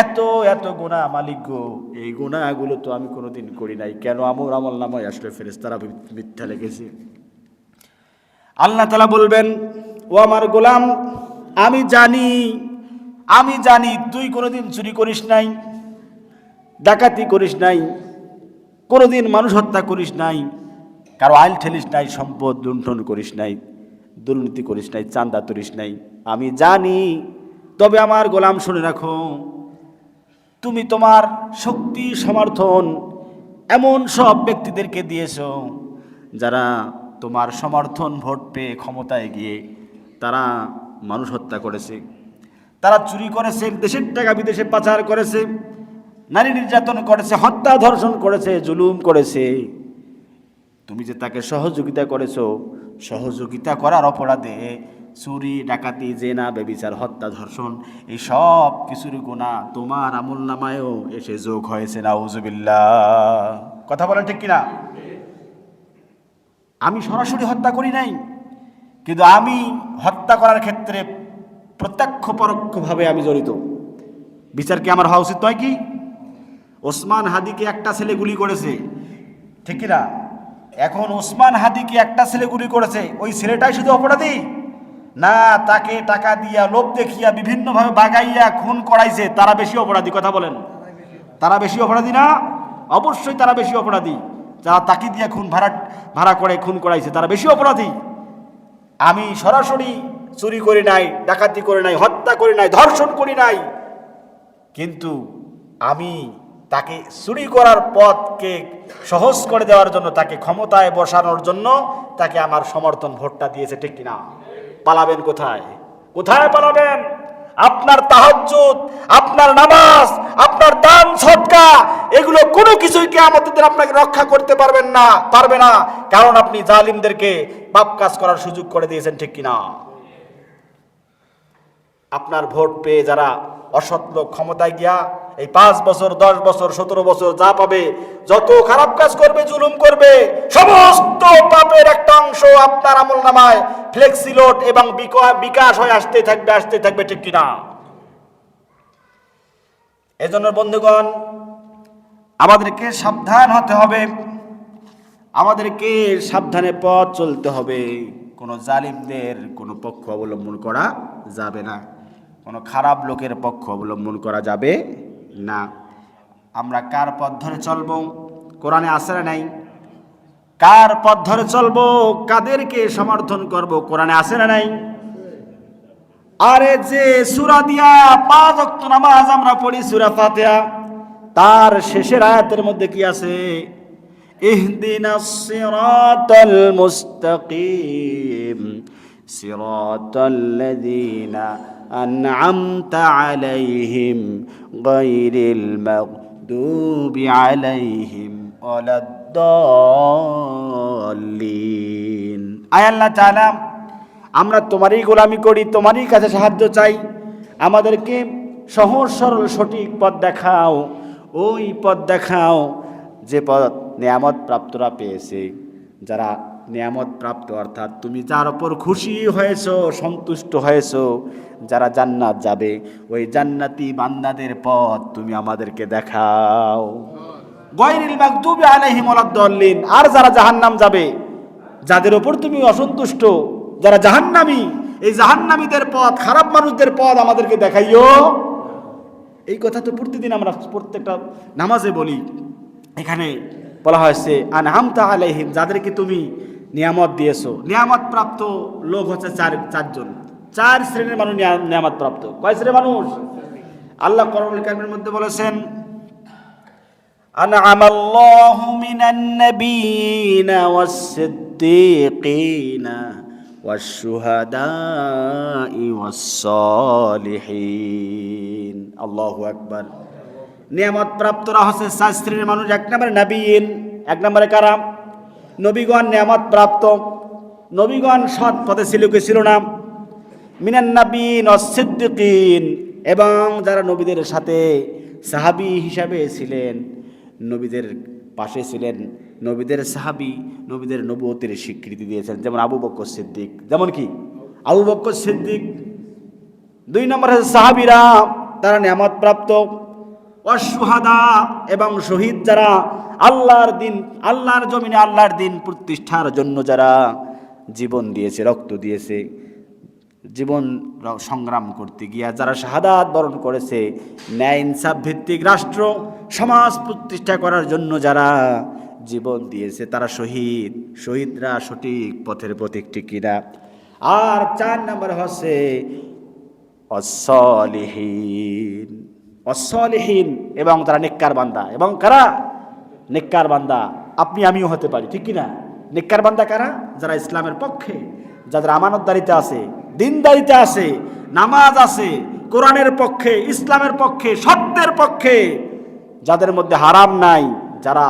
এত এত গুনাহ, মালিক গো, এই গুনাহগুলো তো আমি কোনোদিন করি নাই, কেন আমার আমল নামায় আসলে ফেরেশতারা মিথ্যা লেগেছে? আল্লাহ তাআলা বলবেন, ও আমার গোলাম, আমি জানি তুই কোনোদিন চুরি করিস নাই, ডাকাতি করিস নাই, কোনোদিন মানুষ হত্যা করিস নাই, কারো আইল ঠেলিস নাই, সম্পদ লুণ্ঠন করিস নাই, দুর্নীতি করিস নাই, চাঁদা তুলিস নাই, আমি জানি। তবে আমার গোলাম শুনে রাখো, তুমি তোমার শক্তি সমর্থন এমন সব ব্যক্তিদেরকে দিয়েছো যারা তোমার সমর্থন ভোট পেয়ে ক্ষমতায় গিয়ে তারা মানুষ হত্যা করেছে, তারা চুরি করেছে, দেশের টাকা বিদেশে পাচার করেছে, নারী নির্যাতন করেছে, হত্যা ধর্ষণ করেছে, জুলুম করেছে। তুমি যে তাকে সহযোগিতা করেছো, সহযোগিতা করার অপরাধে চুরি, ডাকাতি, জেনা, ব্যভিচার, হত্যা, ধর্ষণ, এই সব কিছুর গুনাহ তোমার আমল নামায়ও এসে যোগ হয়েছে। নাউজুবিল্লাহ। কথা বলেন ঠিক কিনা? আমি সরাসরি হত্যা করি নাই, কিন্তু আমি হত্যা করার ক্ষেত্রে প্রত্যক্ষ পরোক্ষভাবে আমি জড়িত। বিচার কি আমার হওয়া উচিত নয় কি? ওসমান হাদিকে একটা ছেলে গুলি করেছে, ঠিক কিনা? এখন ওসমান হাদিকে একটা ছেলে গুলি করেছে, ওই ছেলেটাই শুধু অপরাধী না, তাকে টাকা দিয়া, লোভ দেখিয়া, বিভিন্নভাবে বাগাইয়া খুন করাইছে, তারা বেশি অপরাধী। কথা বলেন, তারা বেশি অপরাধী না? অবশ্যই তারা বেশি অপরাধী। যারা তাকে দিয়া খুন ভাড়া করে খুন করাইছে, তারা বেশি অপরাধী। আমি সরাসরি চুরি করি নাই, ডাকাতি করি নাই, হত্যা করি নাই, ধর্ষণ করি নাই, কিন্তু আমি তাকে চুরি করার পথকে সহজ করে দেওয়ার জন্য, তাকে ক্ষমতায় বসানোর জন্য তাকে আমার সমর্থন ভোটটা দিয়েছে, ঠিক কিনা? পালাবেন কোথায়? কোথায় পালাবেন? আপনার তাহাজ্জুদ, আপনার নামাজ, আপনার দান সদকা, এগুলো কোনো কিছুই কিয়ামতের দিন আপনাকে রক্ষা করতে পারবে না, কারণ আপনি জালিমদেরকে পাপ কাজ করার সুযোগ করে দিয়েছেন, ঠিক কিনা? সম্মানিত আপনার ভোট পেয়ে যারা অসৎ লোক ক্ষমতায় গিয়া এই 5 বছর 10 বছর 17 বছর যা পাবে, যত খারাপ কাজ করবে, জুলুম করবে, সমস্ত পাপের একটা অংশ আপনার আমলনামায় ফ্লেক্সিলোড এবং বিকাশ হয়ে আসতে থাকবে, ঠিক কিনা? এজন্য বন্ধুগণ, আমাদেরকে সাবধান হতে হবে, আমাদেরকে সাবধানে পথ চলতে হবে। কোনো জালিমদের কোনো পক্ষ অবলম্বন করা যাবে না, কোনো খারাপ লোকের পক্ষ অবলম্বন করা যাবে না। আমরা কার পথ ধরে চলবো? কোরআনে আছে না নাই? কার পথ ধরে চলবো, কাদেরকে সমর্থন করব, কোরআনে আছে না নাই? আরে যে সূরা দিয়া 5 ওয়াক্ত নামাজ আমরা পড়ি, সূরা ফাতিহা, তার শেষের আয়াতের মধ্যে কি আছে? ইহদিনাস সিরাতাল মুস্তাকিম সিরাতাল্লাযীনা আন'আমতা আলাইহিম গায়রিল মাগদুবি আলাইহিম ওয়ালাদ-দাল্লিন। আয় আল্লাহ তাআলা, আমরা তোমারই গোলামি করি, তোমারই কাছে সাহায্য চাই, আমাদেরকে সহজ সরল সঠিক পথ দেখাও, ওই পথ দেখাও যে পথ নিয়ামত প্রাপ্তরা পেয়েছে। যারা নিয়ামত প্রাপ্ত, অর্থাৎ তুমি যার ওপর খুশি হয়েছো, সন্তুষ্ট হয়েছো, যারা জান্নাত যাবে, ওই জান্নাতি বান্দাদের পথ তুমি আমাদেরকে দেখাও। গায়রিল মাগদুবি আলাইহিম ওয়ালাদ-দাল্লিন। আর যারা জাহান্নাম যাবে, যাদের ওপর তুমি অসন্তুষ্ট, যারা জাহান্নামী, এই জাহান্নামীদের পথ, খারাপ মানুষদের পথ আমাদেরকে দেখাইও। এই কথা তো প্রতিদিন আমরা প্রত্যেকটা নামাজে বলি। এখানে বলা হয়েছে আন'আমতা আলাইহিম, যাদেরকে তুমি নিয়ামত দিয়েছো। নিয়ামত প্রাপ্ত লোক হচ্ছে চারজন, 4 শ্রেণীর মানুষ নিয়ামত প্রাপ্ত। কয় শ্রেণীর মানুষ? আল্লাহ কোরআনুল কারীমের মধ্যে বলেছেন, আন'আমাল্লাহু মিনান নাবিয়িনা ওয়াস-সিদ্দীকিনা ওয়াশ-শুহাদা'i ওয়াস-সালিহিন। আল্লাহু আকবার। নিয়ামত প্রাপ্তরা হচ্ছে 4 শ্রেণীর মানুষ। 1 নম্বরে নবীন, 1 নম্বরে কারা? নবীগণ নিয়ামত প্রাপ্ত। নবীগণ সৎ পথে ছিল কি ছিল না? মিনান নাবিয়িন ওয়াস-সিদ্দীকিন, এবং যারা নবীদের সাথে সাহাবী হিসাবে ছিলেন, নবীদের পাশে ছিলেন, নবীদের সাহাবী, নবীদের নবুয়তের স্বীকৃতি দিয়েছেন, যেমন আবু বকর সিদ্দিক। যেমন কি? আবু বকর সিদ্দিক। 2 নম্বরে সাহাবীরা, তারা নিয়ামত প্রাপ্ত। ওয়াশ-শুহাদা, এবং শহীদ যারা আল্লাহর দিন, আল্লাহর জমিনে আল্লাহর দিন প্রতিষ্ঠার জন্য যারা জীবন দিয়েছে, রক্ত দিয়েছে, জীবন সংগ্রাম করতে গিয়া যারা শাহাদাত বরণ করেছে, ন্যায় ইনসাফ ভিত্তিক রাষ্ট্র সমাজ প্রতিষ্ঠা করার জন্য যারা জীবন দিয়েছে, তারা শহীদ। শহীদরা সঠিক পথের পথিক, ঠিক কিনা? আর 4 নম্বর হচ্ছে অস-সালিহিন। অস-সালিহিন, এবং তারা নেককার বান্দা। এবং কারা? নেককার বান্দা আপনি আমিও হতে পারি, ঠিক কিনা? নেককার বান্দা কারা? যারা ইসলামের পক্ষে, যাদের আমানতদারিতে আছে, দিনদারিতে আছে, নামাজ আছে, কোরআনের পক্ষে, ইসলামের পক্ষে, সত্যের পক্ষে, যাদের মধ্যে হারাম নাই, যারা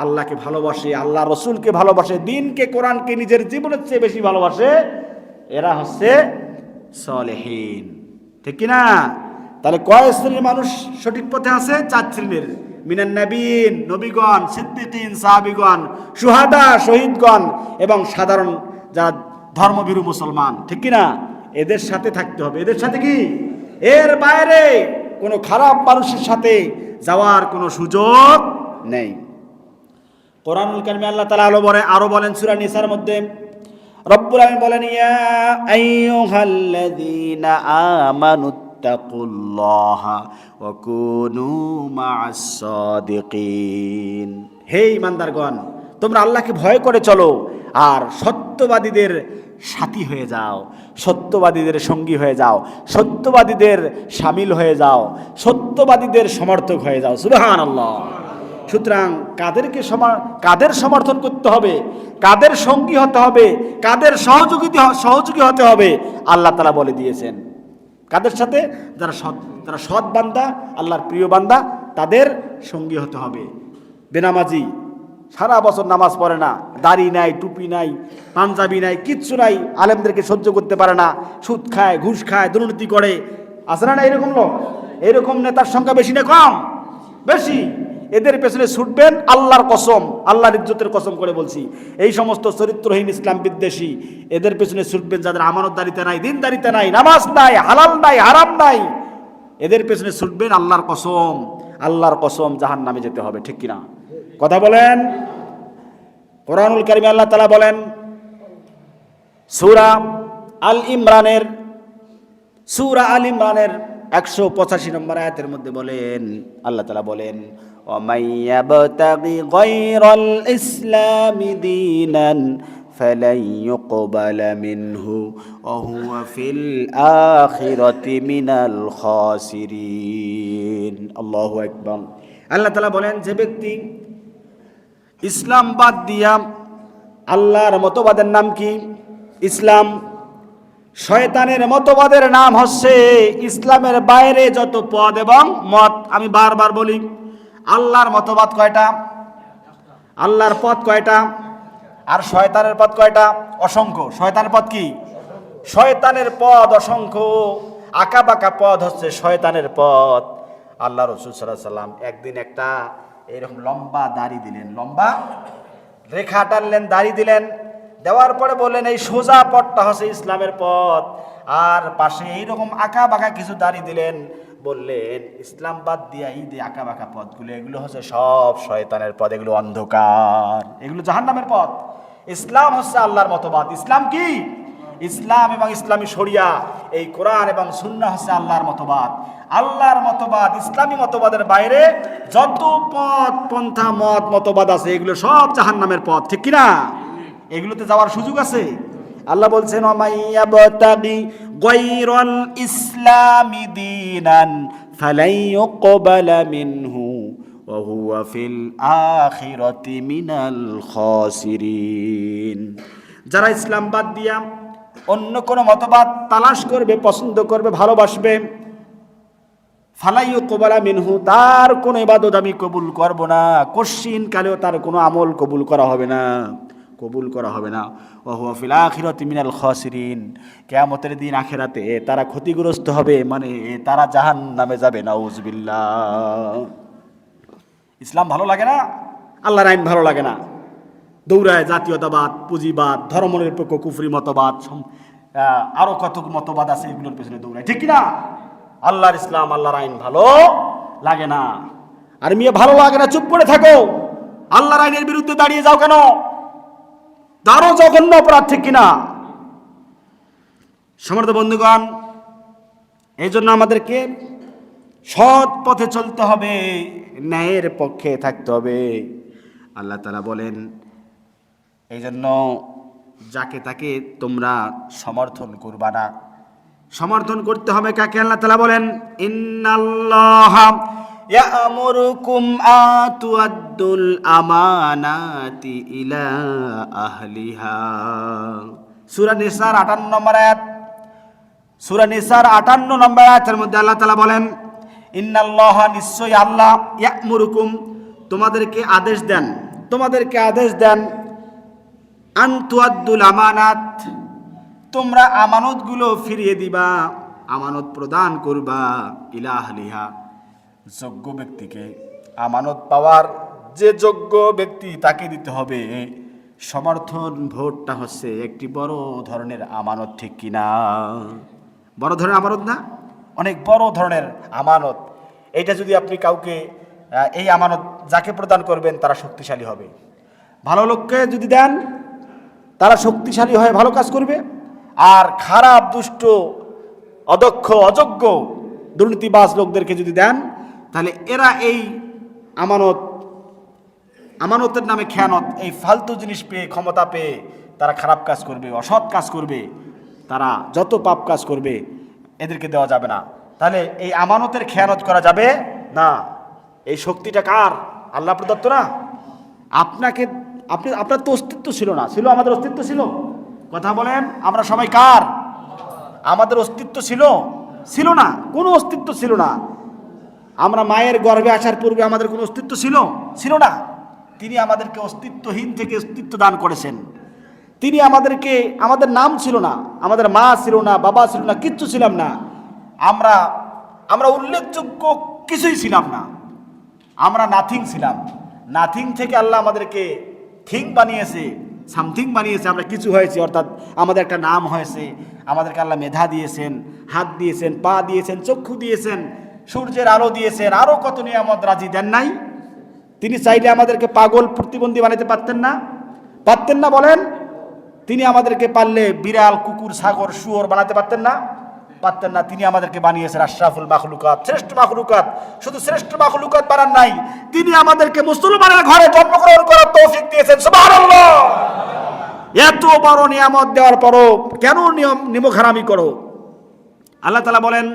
আল্লাহকে ভালোবাসে, আল্লাহ রসুলকে ভালোবাসে, দিনকে, কোরআনকে নিজের জীবনের চেয়ে বেশি ভালোবাসে, এরা হচ্ছে সালেহীন, ঠিক কিনা? তাহলে কয় শ্রেণীর মানুষ সঠিক পথে আছে? 4 শ্রেণীর। মিনান নাবিয়িন, নবীগণ, সিদ্দিকিন, সাহাবীগণ, শুহাদা, শহীদগণ, এবং সাধারণ যারা ধর্মভীরু মুসলমান, ঠিক কিনা? এদের সাথে থাকতে হবে। এদের সাথে কি? এর বাইরে কোনো খারাপ মানুষের সাথে যাওয়ার কোনো সুযোগ নেই। কোরআনুল কারীমে আল্লাহ তাআলা আরো বলেন সূরা নিসার মধ্যে, রব্বুল আলামিন বলেন, ইয়া আইয়ুহাল্লাযীনা আমানুত্তাকুল্লাহা ওয়া কুনু মা'আস সাদিকিন। হে ঈমানদারগণ, তোমরা আল্লাহকে ভয় করে চলো আর সত্যবাদীদের সাথী হয়ে যাও, সত্যবাদীদের সঙ্গী হয়ে যাও, সত্যবাদীদের শামিল হয়ে যাও, সত্যবাদীদের সমর্থক হয়ে যাও। সুবহানাল্লাহ। সুতরাং কাদের সমর্থন করতে হবে, কাদের সঙ্গী হতে হবে, কাদের সহযোগী হতে হবে, আল্লাহ তাআলা বলে দিয়েছেন। কাদের সাথে? যারা সৎ বান্দা, আল্লাহর প্রিয় বান্দা, তাদের সঙ্গী হতে হবে। বেনামাজি, সারা বছর নামাজ পড়ে না, দাড়ি নাই, টুপি নাই, পাঞ্জাবি নাই, কিচ্ছু নাই, আলেমদেরকে সহ্য করতে পারে না, সুদ খায়, ঘুষ খায়, দুর্নীতি করে, আছে না এরকম লোক? এরকম নেতার সংখ্যা বেশি না কম? বেশি। এদের পেছনে ছুটবেন, আল্লাহর কসম, আল্লাহর ইজ্জতের কসম করে বলছি, এই সমস্ত চরিত্রহীন ইসলাম বিদ্বেষী এদের পেছনে ছুটবেন যাদের আমানতদারিতা নাই, দিনদারিতা নাই, নামাজ নাই, হালাল নাই, হারাম নাই, এদের পেছনে ছুটবেন, আল্লাহর কসম, আল্লাহর কসম, জাহান্নামে যেতে হবে। ঠিক কিনা? কথা বলেন। কোরআনুল কারীমে আল্লাহ তাআলা বলেন সূরা আল ইমরানের 185 নম্বর আয়াতের মধ্যে বলেন, আল্লাহ তাআলা বলেন, ওয়ামাই ইয়াবতাগি গায়রাল ইসলামি দীনান ফালাই ইউকবালা মিনহু ওয়া হুয়া ফিল আখিরাতি মিনাল খাসিরিন। আল্লাহু আকবার। আল্লাহ তাআলা বলেন, যে ব্যক্তি ইসলাম বাদ দিয়া, আল্লাহর মতবাদের নাম কি? ইসলাম। শয়তানের মতবাদের নাম হচ্ছে ইসলামের বাইরে যত পদ এবং মত। আমি বারবার বলি, আল্লাহর মতবাদ কয়টা? আল্লাহর পথ কয়টা? আর শয়তানের পথ কয়টা? অসংখ্য। শয়তানের পথ কি? শয়তানের পথ অসংখ্য। আঁকা বাঁকা পথ হচ্ছে শয়তানের পথ। আল্লাহ রাসূল সাল্লাল্লাহু আলাইহি সাল্লাম একদিন একটা এরকম লম্বা দাড়ি দিলেন, লম্বা রেখা টানলেন, দাড়ি দিলেন, দেওয়ার পরে বললেন, এই সোজা পথটা হচ্ছে ইসলামের পথ। আর পাশে এইরকম আঁকা বাঁকা কিছু দাড়ি দিলেন, বললেন, ইসলাম বাদ দিয়া এই যে আঁকা বাঁকা পথগুলো, এগুলো হচ্ছে সব শয়তানের পথ, এগুলো অন্ধকার, এগুলো জাহান্নামের পথ। ইসলাম হচ্ছে আল্লাহর মতবাদ। ইসলাম কি? ইসলাম এবং ইসলামী শরিয়া, এই কোরআন এবং সুন্নাহ হচ্ছে আল্লাহর মতবাদ। আল্লাহর মতবাদ, ইসলামী মতবাদের বাইরে যত পথ, পন্থা, মত, মতবাদ আছে, এগুলো সব জাহান্নামের পথ। ঠিক কিনা? এগুলোতে যাওয়ার সুযোগ আছে? আল্লাহ বলছেন, ওয়ামাই ইয়াবতাগি গায়রাল ইসলামি দীনান ফালাই ইউকবালা মিনহু ওয়া হুয়া ফিল আখিরাতি মিনাল খাসিরিন। যারা ইসলাম বাদ দিয়া অন্য কোনো মতবাদ তালাশ করবে, পছন্দ করবে, ভালোবাসবে, ফালাই ইউকবালা মিনহু, তার কোনো ইবাদত আমি কবুল করব না, কশিন কালেও তার কোনো আমল কবুল করা হবে না, কবুল করা হবে না। ওয়া হুয়া ফিল আখিরাতি মিনাল খাসিরিন, কিয়ামতের দিন আখিরাতে তারা ক্ষতিগ্রস্ত হবে, মানে তারা জাহান্নামে যাবে। নাউজুবিল্লাহ। ইসলাম ভালো লাগে না, আল্লাহর আইন ভালো লাগে না, দৌড়ায় জাতীয়তাবাদ, পুঁজিবাদ, ধর্মনিরপেক্ষ কুফরি মতবাদ, আরো কত মতবাদ আছে, এগুলোর পেছনে দৌড়ায়। ঠিক কিনা? আল্লাহর ইসলাম, আল্লাহর আইন ভালো লাগে না। আর মেয়ে ভালো লাগে না, চুপ করে থাকো, আল্লাহর আইনের বিরুদ্ধে দাঁড়িয়ে যাও কেন? তারও জঘন্য অপরাধ। ঠিক কিনা? সমর্থ বন্ধুগণ, এই জন্য আমাদেরকে সৎ পথে চলতে হবে, ন্যায়ের পক্ষে থাকতে হবে। আল্লাহ তাআলা বলেন, এই জন্য যাকে তাকে তোমরা সমর্থন করবা না। সমর্থন করতে হবে কাকে? আল্লাহ তাআলা বলেন, ইন্নাল্লাহা ইয়া'মুরুকুম আতুআদ্দুল আমানাতি ইলা আহলিহা। সূরা নিসার 58 নম্বর আয়াত। সূরা নিসার 58 নম্বর আয়াতের মধ্যে আল্লাহ তাআলা বলেন, ইন্নাল্লাহা, নিশ্চয়ই আল্লাহ, ইয়া'মুরুকুম, তোমাদেরকে আদেশ দেন, তোমাদেরকে আদেশ দেন, আন তুআদ্দুল আমানাত, তোমরা আমানতগুলো ফিরিয়ে দিবা, আমানত প্রদান করবা, ইলা আহলিহা, যোগ্য ব্যক্তিকে। আমানত পাওয়ার যে যোগ্য ব্যক্তি তাকে দিতে হবে। সমর্থন ভোটটা হচ্ছে একটি বড় ধরনের আমানত। ঠিক কিনা? বড় ধরনের আমানত না? অনেক বড় ধরনের আমানত। এইটা যদি আপনি কাউকে, এই আমানত যাকে প্রদান করবেন তারা শক্তিশালী হবে। ভালো লোককে যদি দেন তারা শক্তিশালী হয়ে ভালো কাজ করবে, আর খারাপ, দুষ্ট, অদক্ষ, অযোগ্য, দুর্নীতিবাজ লোকদেরকে যদি দেন, তাহলে এরা এই আমানতের নামে খেয়ানত, এই ফালতু জিনিস পেয়ে, ক্ষমতা পেয়ে তারা খারাপ কাজ করবে, অসৎ কাজ করবে, তারা যত পাপ কাজ করবে, এদেরকে দেওয়া যাবে না। তাহলে এই আমানতের খেয়ানত করা যাবে না। এই শক্তিটা কার? আল্লাহ প্রদত্ত না? আপনার তো অস্তিত্ব ছিল না, ছিল? আমাদের অস্তিত্ব ছিল? কথা বলেন, আমরা সবাই কার? আমাদের অস্তিত্ব ছিল? ছিল না, কোনো অস্তিত্ব ছিল না। আমরা মায়ের গর্ভে আসার পূর্বে আমাদের কোনো অস্তিত্ব ছিল? ছিল না। তিনি আমাদেরকে অস্তিত্বহীন থেকে অস্তিত্ব দান করেছেন। তিনি আমাদেরকে, আমাদের নাম ছিল না, আমাদের মা ছিল না, বাবা ছিল না, কিচ্ছু ছিলাম না, আমরা উল্লেখযোগ্য কিছুই ছিলাম না, আমরা নাথিং ছিলাম। নাথিং থেকে আল্লাহ আমাদেরকে থিং বানিয়েছে, সামথিং বানিয়েছে, আমরা কিছু হয়েছি, অর্থাৎ আমাদের একটা নাম হয়েছে। আমাদেরকে আল্লাহ মেধা দিয়েছেন, হাত দিয়েছেন, পা দিয়েছেন, চক্ষু দিয়েছেন, সূর্যের আলো দিয়েছেন, আরও কত নিয়ামত রাজি দেন নাই? তিনি চাইলে আমাদেরকে পাগল প্রতিবন্ধী বানাতে পারতেন না? পারতেন না বলেন? তিনি আমাদেরকে পারলে বিড়াল, কুকুর, ছাগল, শুয়োর বানাতে পারতেন না? পারতেন না। তিনি আমাদেরকে বানিয়েছেন আশরাফুল মাখলুকাত, শ্রেষ্ঠ মাখলুকাত। শুধু শ্রেষ্ঠ মাখলুকাত বানান নাই, তিনি আমাদেরকে মুসলমানের ঘরে জন্মগ্রহণ করার তৌফিক দিয়েছেন। সুবহানাল্লাহ। এত বড় নিয়ামত দেওয়ার পরও কেন নিমকহারামি করো? আল্লাহ তাআলা বলেন,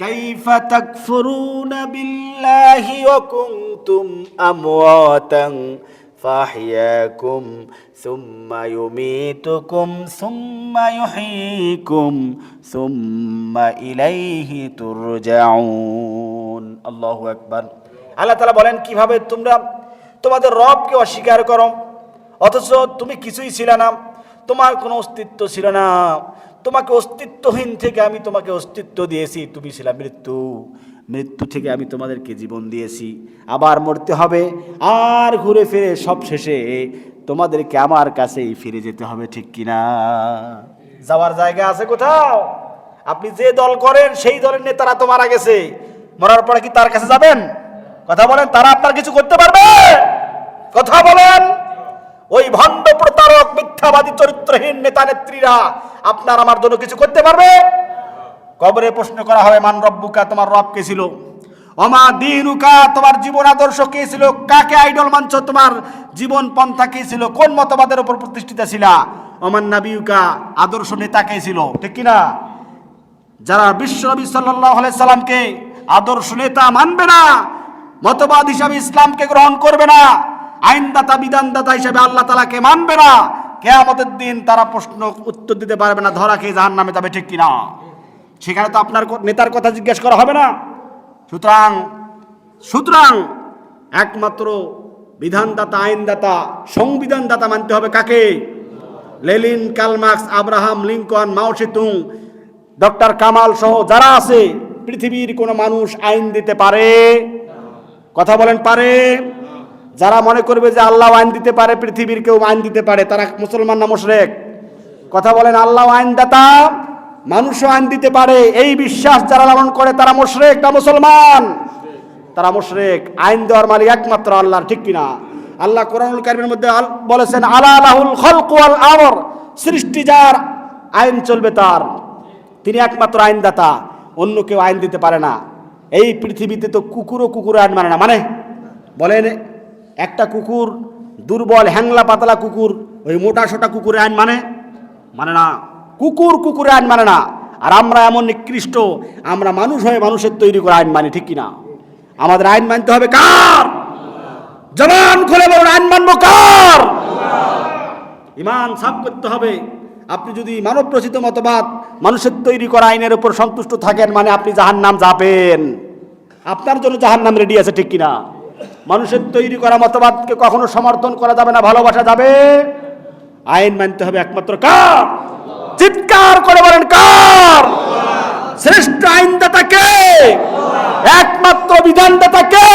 কাইফা তাকফুরুনা বিল্লাহি ওয়া কুনতুম আমওয়াতান ফাহইয়াকুম সুম্মা ইউমীতুকুম সুম্মা ইউহয়ীকুম সুম্মা ইলাইহি তুরজাউন। আল্লাহু আকবার। আল্লাহ তাআলা বলেন, কিভাবে তোমরা তোমাদের রবকে অস্বীকার করো, অথচ তুমি কিছুই ছিলে না, তোমার কোনো অস্তিত্ব ছিল না। তোমাকে অস্তিত্বহীন থেকে আমি তোমাকে অস্তিত্ব দিয়েছি, তুমি ছিলে মৃত্যু, মৃত্যু থেকে আমি তোমাদেরকে জীবন দিয়েছি। আবার মরতে হবে, আর ঘুরে ফিরে সব শেষে তোমাদেরকে আমার কাছেই ফিরে যেতে হবে, ঠিক কিনা? যাওয়ার জায়গা আছে কোথাও? আপনি যে দল করেন সেই দলের নেতারা তো মারা গেছে, মরার পরে কি তার কাছে যাবেন? কথা বলেন, তারা আপনার কিছু করতে পারবে? কথা বলেন। ওই ভণ্ড, প্রতারক, মিথ্যাবাদী, চরিত্রহীন নেতা নেত্রীরা আপনার আমার জন্য কিছু করতে পারবে? কবরে প্রশ্ন করা হবে, মান রব্বুকা, তোমার রব কে ছিল? ওমা দীনুকা, তোমার জীবন আদর্শ কে ছিল? কাকে আইডল মানছো? তোমার জীবন পন্থা কে ছিল? কোন মতবাদের উপর প্রতিষ্ঠিত ছিলা? ওমান নাবিউকা, আদর্শ নেতা কে ছিল? ঠিক কিনা? যারা বিশ্বনবী সাল্লাল্লাহু আলাইহি সাল্লামকে আদর্শ নেতা মানবে না, মতবাদ হিসাবে ইসলামকে গ্রহণ করবে না, আইনদাতা বিধানদাতা হিসাবে আল্লাহ তাআলাকে মানবে না, কিয়ামতের দিন তারা প্রশ্ন উত্তর দিতে পারবে না, ধরা খেয়ে জাহান্নামে যাবে, ঠিক কিনা? সেখানে তো আপনার নেতার কথা জিজ্ঞেস করা হবে না। সুতরাং একমাত্র বিধানদাতা, আইনদাতা, সংবিধানদাতা মানতে হবে কাকে? Lenin, Karl Marx, Abraham Lincoln, মাও সেতুং, ডক্টর কামাল সহ যারা আছে, পৃথিবীর কোনো মানুষ আইন দিতে পারে? কথা বলেন, পারে? যারা মনে করবে যে আল্লাহ আইন দিতে পারে, পৃথিবীর কেউ আইন দিতে পারে, তারা মুসলমান না মুশরিক? কথা বলেন, আল্লাহ আইনদাতা, মানুষও আইন দিতে পারে, এই বিশ্বাস যারা লালন করে তারা মুশরিক না মুসলমান? তারা মুশরিক। আইন দেওয়ার মালিক একমাত্র আল্লাহ, ঠিক কিনা? আল্লাহ কোরআনুল কারীমের মধ্যে বলেছেন, আলা লাহুল খালকু ওয়াল আমর, সৃষ্টি যার, আইন চলবে তার, তিনি একমাত্র আইনদাতা, অন্য কেউ আইন দিতে পারে না। এই পৃথিবীতে তো কুকুর আইন মানে না, মানে বলেন, একটা কুকুর, দুর্বল হ্যাংলা পাতলা কুকুর, ওই মোটা সোটা কুকুরের আইন মানে না। কুকুর আইন মানে না। আর আমরা এমন নিকৃষ্ট, আমরা মানুষ হয়ে মানুষের তৈরি করে আইন মানি, ঠিক কিনা? আমাদের আইন মানতে হবে কার? জবান খুলে বলুন, আইন মানবো কার? ঈমান সাফ করতে হবে। আপনি যদি মানব রচিত মতবাদ, মানুষের তৈরি করা আইনের উপর সন্তুষ্ট থাকেন, মানে আপনি জাহান্নাম যাবেন। আপনার জন্য জাহান্নাম রেডি আছে, ঠিক কিনা? মানুষের তৈরি করা মতবাদকে কখনো সমর্থন করা যাবে না, ভালোবাসা যাবে। আইন মানতে হবে একমাত্র কার? চিৎকার করে বলেন, কার? শ্রেষ্ঠ আইনদাতা কে? একমাত্র বিধানদাতা কে?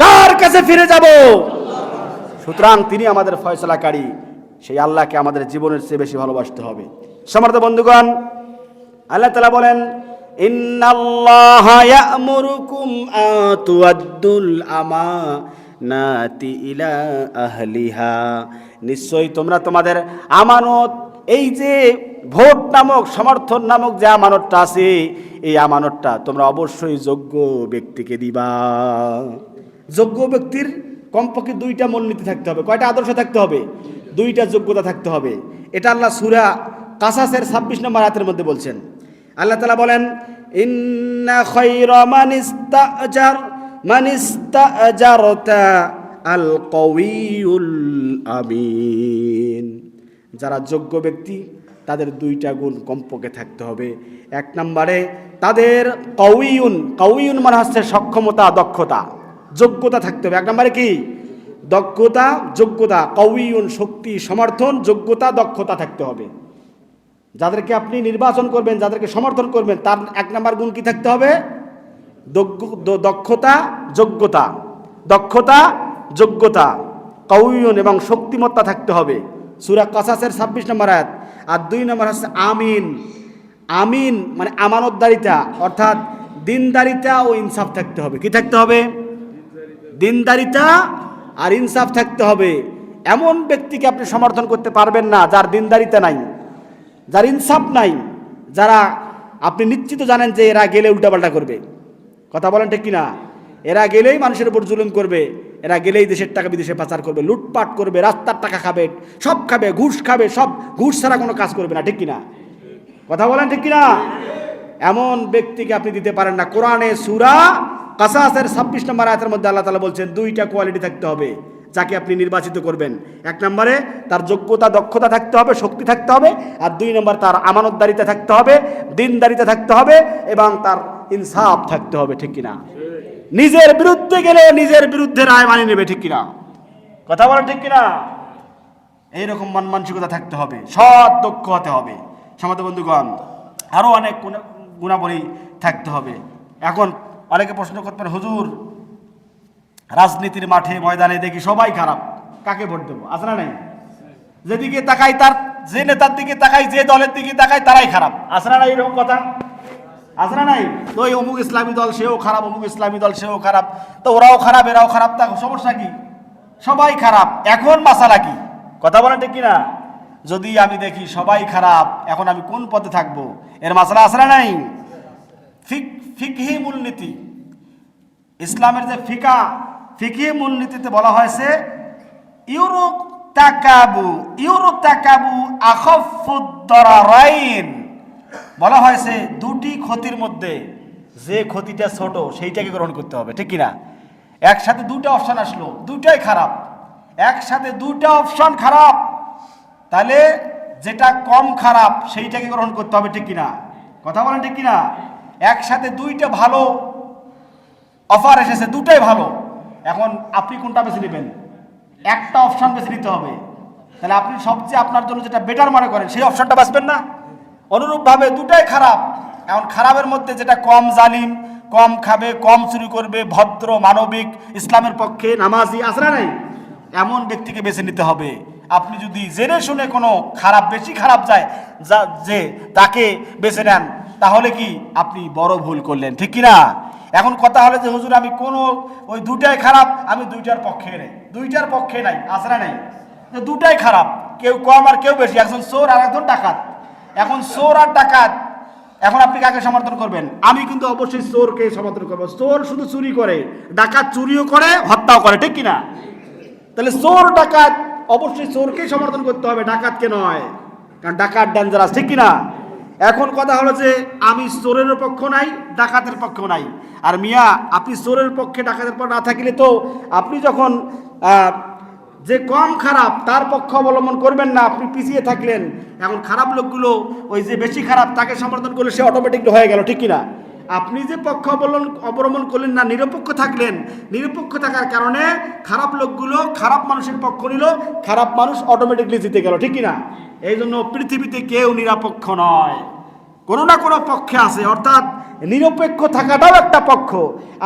কার কাছে ফিরে যাব? সুতরাং তিনি আমাদের ফয়সালাকারী, সেই আল্লাহকে আমাদের জীবনের চেয়ে বেশি ভালোবাসতে হবে। সম্মানিত বন্ধুগণ, আল্লাহ তাআলা বলেন, ইন্নাল্লাহা ইয়া'মুরুকুম আন তুআদ্দুল আমানাতি ইলা আহলিহা, নিশ্চয়ই তোমরা তোমাদের আমানত, এই যে ভোট নামক, সমর্থন নামক যে আমানতটা আছে, এই আমানতটা তোমরা অবশ্যই যোগ্য ব্যক্তিকে দিবা। যোগ্য ব্যক্তির কমপক্ষে দুইটা মূলনীতি থাকতে হবে। কয়টা আদর্শ থাকতে হবে? দুইটা যোগ্যতা থাকতে হবে। এটা আল্লাহ সূরা কাসাসের 26 নম্বর আয়াতের মধ্যে বলছেন। আল্লাহ তাআলা বলেন, ইন্না খায়রা মানিস্তাজারতা আল কওয়িয়ুল আমিন। যারা যোগ্য ব্যক্তি তাদের দুইটা গুণ কমপক্ষে থাকতে হবে। এক নম্বরে তাদের কাউইউন মানে হচ্ছে সক্ষমতা, দক্ষতা, যোগ্যতা থাকতে হবে। এক নম্বরে কি? দক্ষতা, যোগ্যতা, কওয়িয়ুন শক্তি, সমর্থন, যোগ্যতা, দক্ষতা থাকতে হবে। যাদেরকে আপনি নির্বাচন করবেন, যাদেরকে সমর্থন করবেন, তার 1 নম্বর গুণ কি থাকতে হবে? দক্ষতা, যোগ্যতা, দক্ষতা, যোগ্যতা, কওয়িয়ুন এবং শক্তিমত্তা থাকতে হবে। সূরা কাসাসের 26 নম্বর আয়াত। আর 2 নম্বর হচ্ছে আমিন। আমিন মানে আমানতদারিতা, অর্থাৎ দিনদারিতা ও ইনসাফ থাকতে হবে। কি থাকতে হবে? দিনদারিতা আর ইনসাফ থাকতে হবে। এমন ব্যক্তিকে আপনি সমর্থন করতে পারবেন না যার দিনদারিতা নাই, যার ইনসাফ নাই, যারা আপনি নিশ্চিত জানেন যে এরা গেলে উল্টাপাল্টা করবে। কথা বলেন ঠিক কিনা? এরা গেলেই মানুষের উপর জুলুম করবে, এরা গেলেই দেশের টাকা বিদেশে পাচার করবে, লুটপাট করবে, রাস্তার টাকা খাবে, সব খাবে, ঘুষ খাবে, সব ঘুষ ছাড়া কোনো কাজ করবে না। ঠিক কিনা? কথা বলেন ঠিক কিনা? এমন ব্যক্তিকে আপনি দিতে পারেন না। কোরআনে সূরা কাসাসের 26 নম্বর আয়াতের মধ্যে আল্লাহ তাআলা বলছেন 2টা কোয়ালিটি থাকতে হবে যাকে আপনি নির্বাচিত করবেন। 1 নম্বরে তার যোগ্যতা, দক্ষতা থাকতে হবে, শক্তি থাকতে হবে। আর 2 নম্বর তার আমানতদারিতা থাকতে হবে, দিনদারিতা থাকতে হবে এবং তার ইনসাফ থাকতে হবে। ঠিক কিনা? নিজের বিরুদ্ধে গেলে নিজের বিরুদ্ধে রায় মানিয়ে নেবে। ঠিক কিনা? কথা বলেন ঠিক কিনা? এইরকম মন মানসিকতা থাকতে হবে, সৎ, দক্ষ হতে হবে। সমাজ বন্ধুগণ, আরও অনেক গুণাবলী থাকতে হবে। এখন অনেকে প্রশ্ন করতেন, হুজুর রাজনীতির মাঠে ময়দানে দেখি সবাই খারাপ, কাকে ভোট দেবো? আছে না নাই? যেদিকে তাকাই, তার যে নেতার দিকে তাকাই, যে দলের দিকে তাকাই, তারাই খারাপ। আছে না নাই এরকম কথা? আছে না নাই? তো ওই অমুক ইসলামী দল সেও খারাপ, অমুক ইসলামী দল সেও খারাপ, তো ওরাও খারাপ এরাও খারাপ, তা সমস্যা কি? সবাই খারাপ। এখন মাসালা কি? কথা বলেন ঠিক কিনা? যদি আমি দেখি সবাই খারাপ, এখন আমি কোন পথে থাকবো? এর মাসালা আছে না নাই? ফিকহি মূলনীতি, ইসলামের যে ফিকহি মূলনীতিতে বলা হয়েছে ইউরতাকাবু আখাফুদ দারারাইন। বলা হয়েছে 2টি ক্ষতির মধ্যে যে ক্ষতিটা ছোট সেইটাকে গ্রহণ করতে হবে। ঠিক কিনা? একসাথে 2টা অপশন আসলো, 2টাই খারাপ, একসাথে 2টা অপশন খারাপ, তাহলে যেটা কম খারাপ সেইটাকে গ্রহণ করতে হবে। ঠিক কিনা? কথা বলেন ঠিক কিনা? একসাথে 2টা ভালো অফার এসেছে, 2টাই ভালো, এখন আপনি কোনটা বেছে নেবেন? একটা অপশন বেছে নিতে হবে। তাহলে আপনি সবচেয়ে আপনার জন্য যেটা বেটার মনে করেন সেই অপশনটা বাছবেন না? অনুরূপভাবে 2টাই খারাপ, এখন খারাপের মধ্যে যেটা কম জালিম, কম খাবে, কম চুরি করবে, ভদ্র, মানবিক, ইসলামের পক্ষে, নামাজি, আছে না নাই, এমন ব্যক্তিকে বেছে নিতে হবে। আপনি যদি জেনে শুনে কোনো খারাপ, বেশি খারাপ যায় যে তাকে বেছে নেন, তাহলে কি আপনি বড় ভুল করলেন। ঠিক কিনা? এখন কথা হলো যে হুজুর আমি কোনো ওই 2টাই খারাপ, আমি 2টার পক্ষে নেই, 2টার পক্ষে নাই, আছে না নাই? যে 2টাই খারাপ, কেউ কম আর কেউ বেশি, একজন চোর আর একজন ডাকাত। এখন চোর আর ডাকাত, এখন আপনি কাকে সমর্থন করবেন? আমি কিন্তু অবশ্যই চোরকে সমর্থন করবো। চোর শুধু চুরি করে, ডাকাত চুরিও করে, হত্যাও করে। ঠিক কিনা? তাহলে চোর ডাকাত, অবশ্যই চোরকেই সমর্থন করতে হবে, ডাকাতকে নয়, কারণ ডাকাত ডেঞ্জারাস। ঠিক কিনা? এখন কথা হলো যে আমি চোরের পক্ষ নাই, ডাকাতের পক্ষ নাই। আর মিয়া, আপনি চোরের পক্ষে ডাকাতের পক্ষ না থাকলে তো আপনি যখন যে কম খারাপ তার পক্ষ অবলম্বন করবেন না, আপনি পিছিয়ে থাকলেন। এখন খারাপ লোকগুলো ওই যে বেশি খারাপ তাকে সমর্থন করলে সে অটোমেটিকলি হয়ে গেল। ঠিক কিনা? আপনি যে পক্ষ অবলম্বন করলেন না, নিরপেক্ষ থাকলেন, নিরপেক্ষ থাকার কারণে খারাপ লোকগুলো খারাপ মানুষের পক্ষ নিল, খারাপ মানুষ অটোমেটিকলি জিতে গেল। ঠিক কিনা? এই জন্য পৃথিবীতে কেউ নিরপেক্ষ নয়, কোনো না কোনো পক্ষে আছে, অর্থাৎ নিরপেক্ষ থাকাটাও একটা পক্ষ।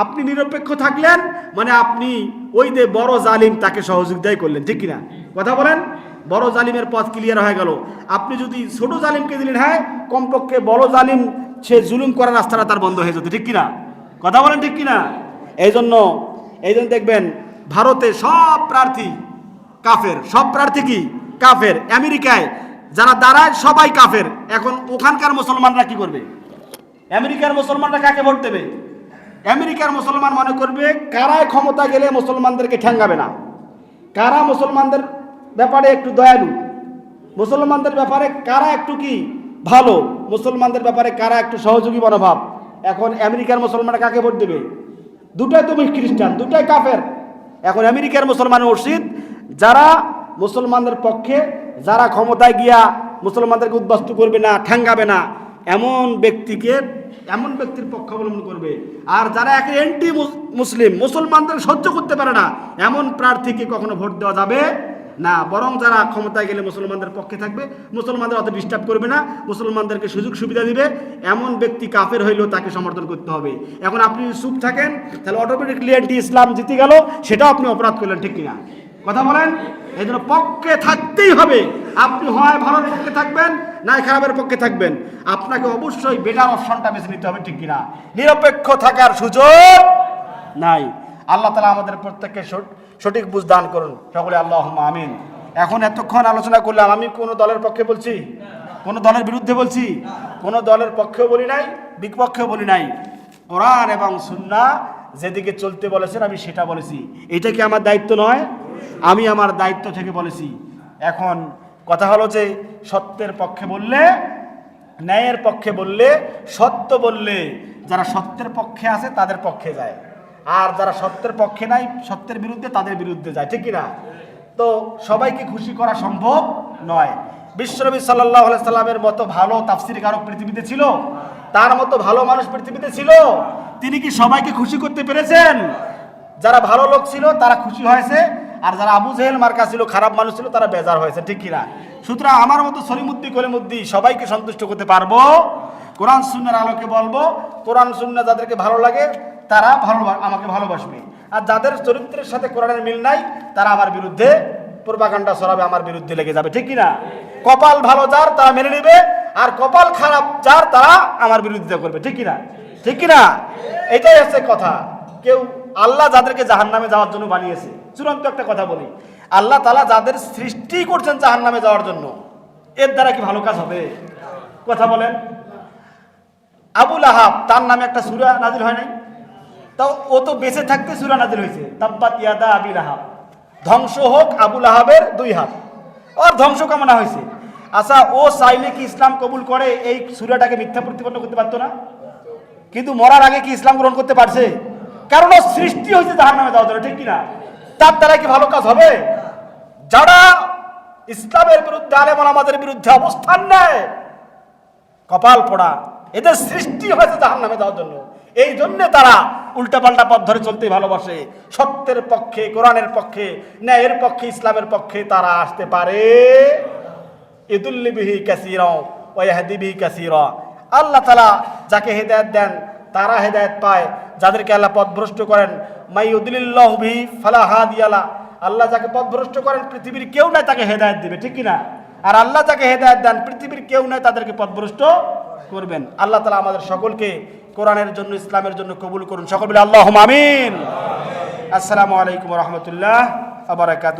আপনি নিরপেক্ষ থাকলেন মানে আপনি ওই যে বড় জালিম তাকে সহযোগিতাই করলেন। ঠিক কিনা? কথা বলেন, বড় জালিমের পথ ক্লিয়ার হয়ে গেল। আপনি যদি ছোট জালিমকে দিলেন, হ্যাঁ কমপক্ষে বড় জালিম সে জুলুম করার রাস্তাটা তার বন্ধ হয়ে যেত। ঠিক কিনা? কথা বলেন ঠিক কিনা? এই জন্য দেখবেন ভারতে সব প্রার্থী কাফের, সব প্রার্থী কি কাফের। আমেরিকায় যারা দাঁড়ায় সবাই কাফের। এখন ওখানকার মুসলমানরা কি করবে? আমেরিকার মুসলমানরা কাকে ভোট দেবে? আমেরিকার মুসলমান মনে করবে কারায় ক্ষমতা গেলে মুসলমানদেরকে ঠ্যাঙ্গাবে না, কারা মুসলমানদের ব্যাপারে একটু দয়ালু, মুসলমানদের ব্যাপারে কারা একটু কি ভালো, মুসলমানদের ব্যাপারে কারা একটু সহযোগী মনোভাব। এখন আমেরিকার মুসলমানরা কাকে ভোট দেবে? 2টাই তো খ্রিস্টান, 2টাই কাফের। এখন আমেরিকার মুসলমানের উচিত যারা মুসলমানদের পক্ষে, যারা ক্ষমতায় গিয়া মুসলমানদেরকে উদ্বাস্তু করবে না, ঠ্যাঙ্গাবে না, এমন ব্যক্তিকে এমন ব্যক্তির পক্ষ অবলম্বন করবে। আর যারা একে এন্টি মুসলিম, মুসলমানদের সহ্য করতে পারে না, এমন প্রার্থীকে কখনো ভোট দেওয়া যাবে না। বরং যারা ক্ষমতায় গেলে মুসলমানদের পক্ষে থাকবে, মুসলমানদের অত ডিস্টার্ব করবে না, মুসলমানদেরকে সুযোগ সুবিধা দিবে, এমন ব্যক্তি কাফের হইলেও তাকে সমর্থন করতে হবে। এখন আপনি চুপ থাকেন, তাহলে অটোমেটিকলি অ্যান্টি ইসলাম জিতে গেল, সেটাও আপনি অপরাধ করলেন, ঠিক কিনা? কথা বলেন। এই জন্য পক্ষে থাকতেই হবে। আপনি হয় ভালোর পক্ষে থাকবেন, না খারাপের পক্ষে থাকবেন। আপনাকে অবশ্যই বেটার অপশনটা বেছে নিতে হবে, ঠিক কিনা? নিরপেক্ষ থাকার সুযোগ নাই। আল্লাহ তাআলা আমাদের প্রত্যেককে সঠিক বুঝ দান করুন, সকলে আল্লাহুম্মা আমিন। এখন এতক্ষণ আলোচনা করলাম, আমি কোনো দলের পক্ষে বলছি, কোনো দলের বিরুদ্ধে বলছি, কোনো দলের পক্ষেও বলি নাই, বিপক্ষেও বলি নাই। কোরআন এবং সুন্নাহ যেদিকে চলতে বলেছেন আমি সেটা বলেছি। এটা কি আমার দায়িত্ব নয়? আমি আমার দায়িত্ব থেকে বলেছি। এখন কথা হলো যে সত্যের পক্ষে বললে, ন্যায়ের পক্ষে বললে, সত্য বললে যারা সত্যের পক্ষে আছে তাদের পক্ষে যায়, আর যারা সত্যের পক্ষে নাই, সত্যের বিরুদ্ধে, তাদের বিরুদ্ধে যায়, ঠিক কিনা? তো সবাইকে খুশি করা সম্ভব নয়। বিশ্বনবী সাল্লাল্লাহু আলাইহি সাল্লামের মতো ভালো তাফসীরকারক পৃথিবীতে ছিল, তার মতো ভালো মানুষ পৃথিবীতে ছিল, তিনি কি সবাইকে খুশি করতে পেরেছেন? যারা ভালো লোক ছিল তারা খুশি হয়েছে, আর যারা আবু জেহেল মার্কা ছিল, খারাপ মানুষ ছিল, তারা বেজার হয়েছে, ঠিক কিনা? সুতরাং আমার মতো সলিমুদ্দি কলিমুদ্দি সবাইকে সন্তুষ্ট করতে পারবো? কোরআন সুন্নাহর আলোকে বলবো, কোরআন সুন্নাহ যাদেরকে ভালো লাগে তারা আমাকে ভালোবাসবে, আর যাদের চরিত্রের সাথে কোরআনের মিল নাই তারা আমার বিরুদ্ধে প্রোপাগান্ডা ছড়াবে, আমার বিরুদ্ধে লেগে যাবে, ঠিক কিনা? কপাল ভালো যার তারা মেনে নেবে, আর কপাল খারাপ যার তারা আমার বিরোধিতা করবে, ঠিক কিনা? ঠিক কিনা? এটাই হচ্ছে কথা। কেউ আল্লাহ যাদেরকে জাহান্নামে যাওয়ার জন্য বানিয়েছে, চূড়ান্ত একটা কথা বলি, আল্লাহ তাআলা যাদের সৃষ্টি করছেন জাহান্নামে যাওয়ার জন্য, এর দ্বারা কি ভালো কাজ হবে? কথা বলেন। আবু লাহাব, তার নামে একটা সূরা নাজিল হয় নাই? তাও ও তো বেঁচে থাকতে সূরা নাজিল হয়েছে, তাব্বাত ইয়াদা আবি লাহাব, ধ্বংস হোক আবু লাহাবের 2 হাত, ওর ধ্বংস কামনা হয়েছে। আচ্ছা, ও চাইলে কি ইসলাম কবুল করে এই সূরাটাকে মিথ্যা প্রতিপন্ন করতে পারতো না? কিন্তু মরার আগে কি ইসলাম গ্রহণ করতে পারছে? কারণ ও সৃষ্টি হয়েছে জাহান্নামে যাওয়ার জন্য, ঠিক কিনা? তার দ্বারা কি ভালো কাজ হবে? যারা ইসলামের বিরুদ্ধে, আলেম ওলামাদের বিরুদ্ধে অবস্থান নেয়, কপাল পোড়া, এদের সৃষ্টি হয়েছে জাহান্নামে যাওয়ার জন্য। এই জন্য তারা উল্টাপাল্টা পথ ধরে চলতে ভালোবাসে। সত্যের পক্ষে, কোরআনের পক্ষে, ন্যায়ের পক্ষে, ইসলামের পক্ষে তারা আসতে পারে। ইদুল্লি বিহি কাসীরা ওয়া ইয়াহদি বিহি কাসীরা। আল্লাহ তাআলা যাকে হেদায়েত দেন তারা হেদায়েত পায়, যাদেরকে আল্লাহ পথভ্রষ্ট করেন, মাইয়ুদিলিল্লাহু বিহি ফালা হাদিয়া লা, আল্লাহ যাকে পথভ্রষ্ট করেন পৃথিবীর কেউ নাই তাকে হেদায়েত দিবে, ঠিক কিনা? আর আল্লাহ যাকে হেদায়েত দেন পৃথিবীর কেউ নাই তাদেরকে পথভ্রষ্ট করবেন। আল্লাহ তাআলা আমাদের সকলকে কোরআনের জন্য, ইসলামের জন্য কবুল করুন। সকল বলে আল্লাহুম্মা আমিন। আসসালামু আলাইকুম ওয়া রাহমাতুল্লাহ ওয়া বারাকাতুহু।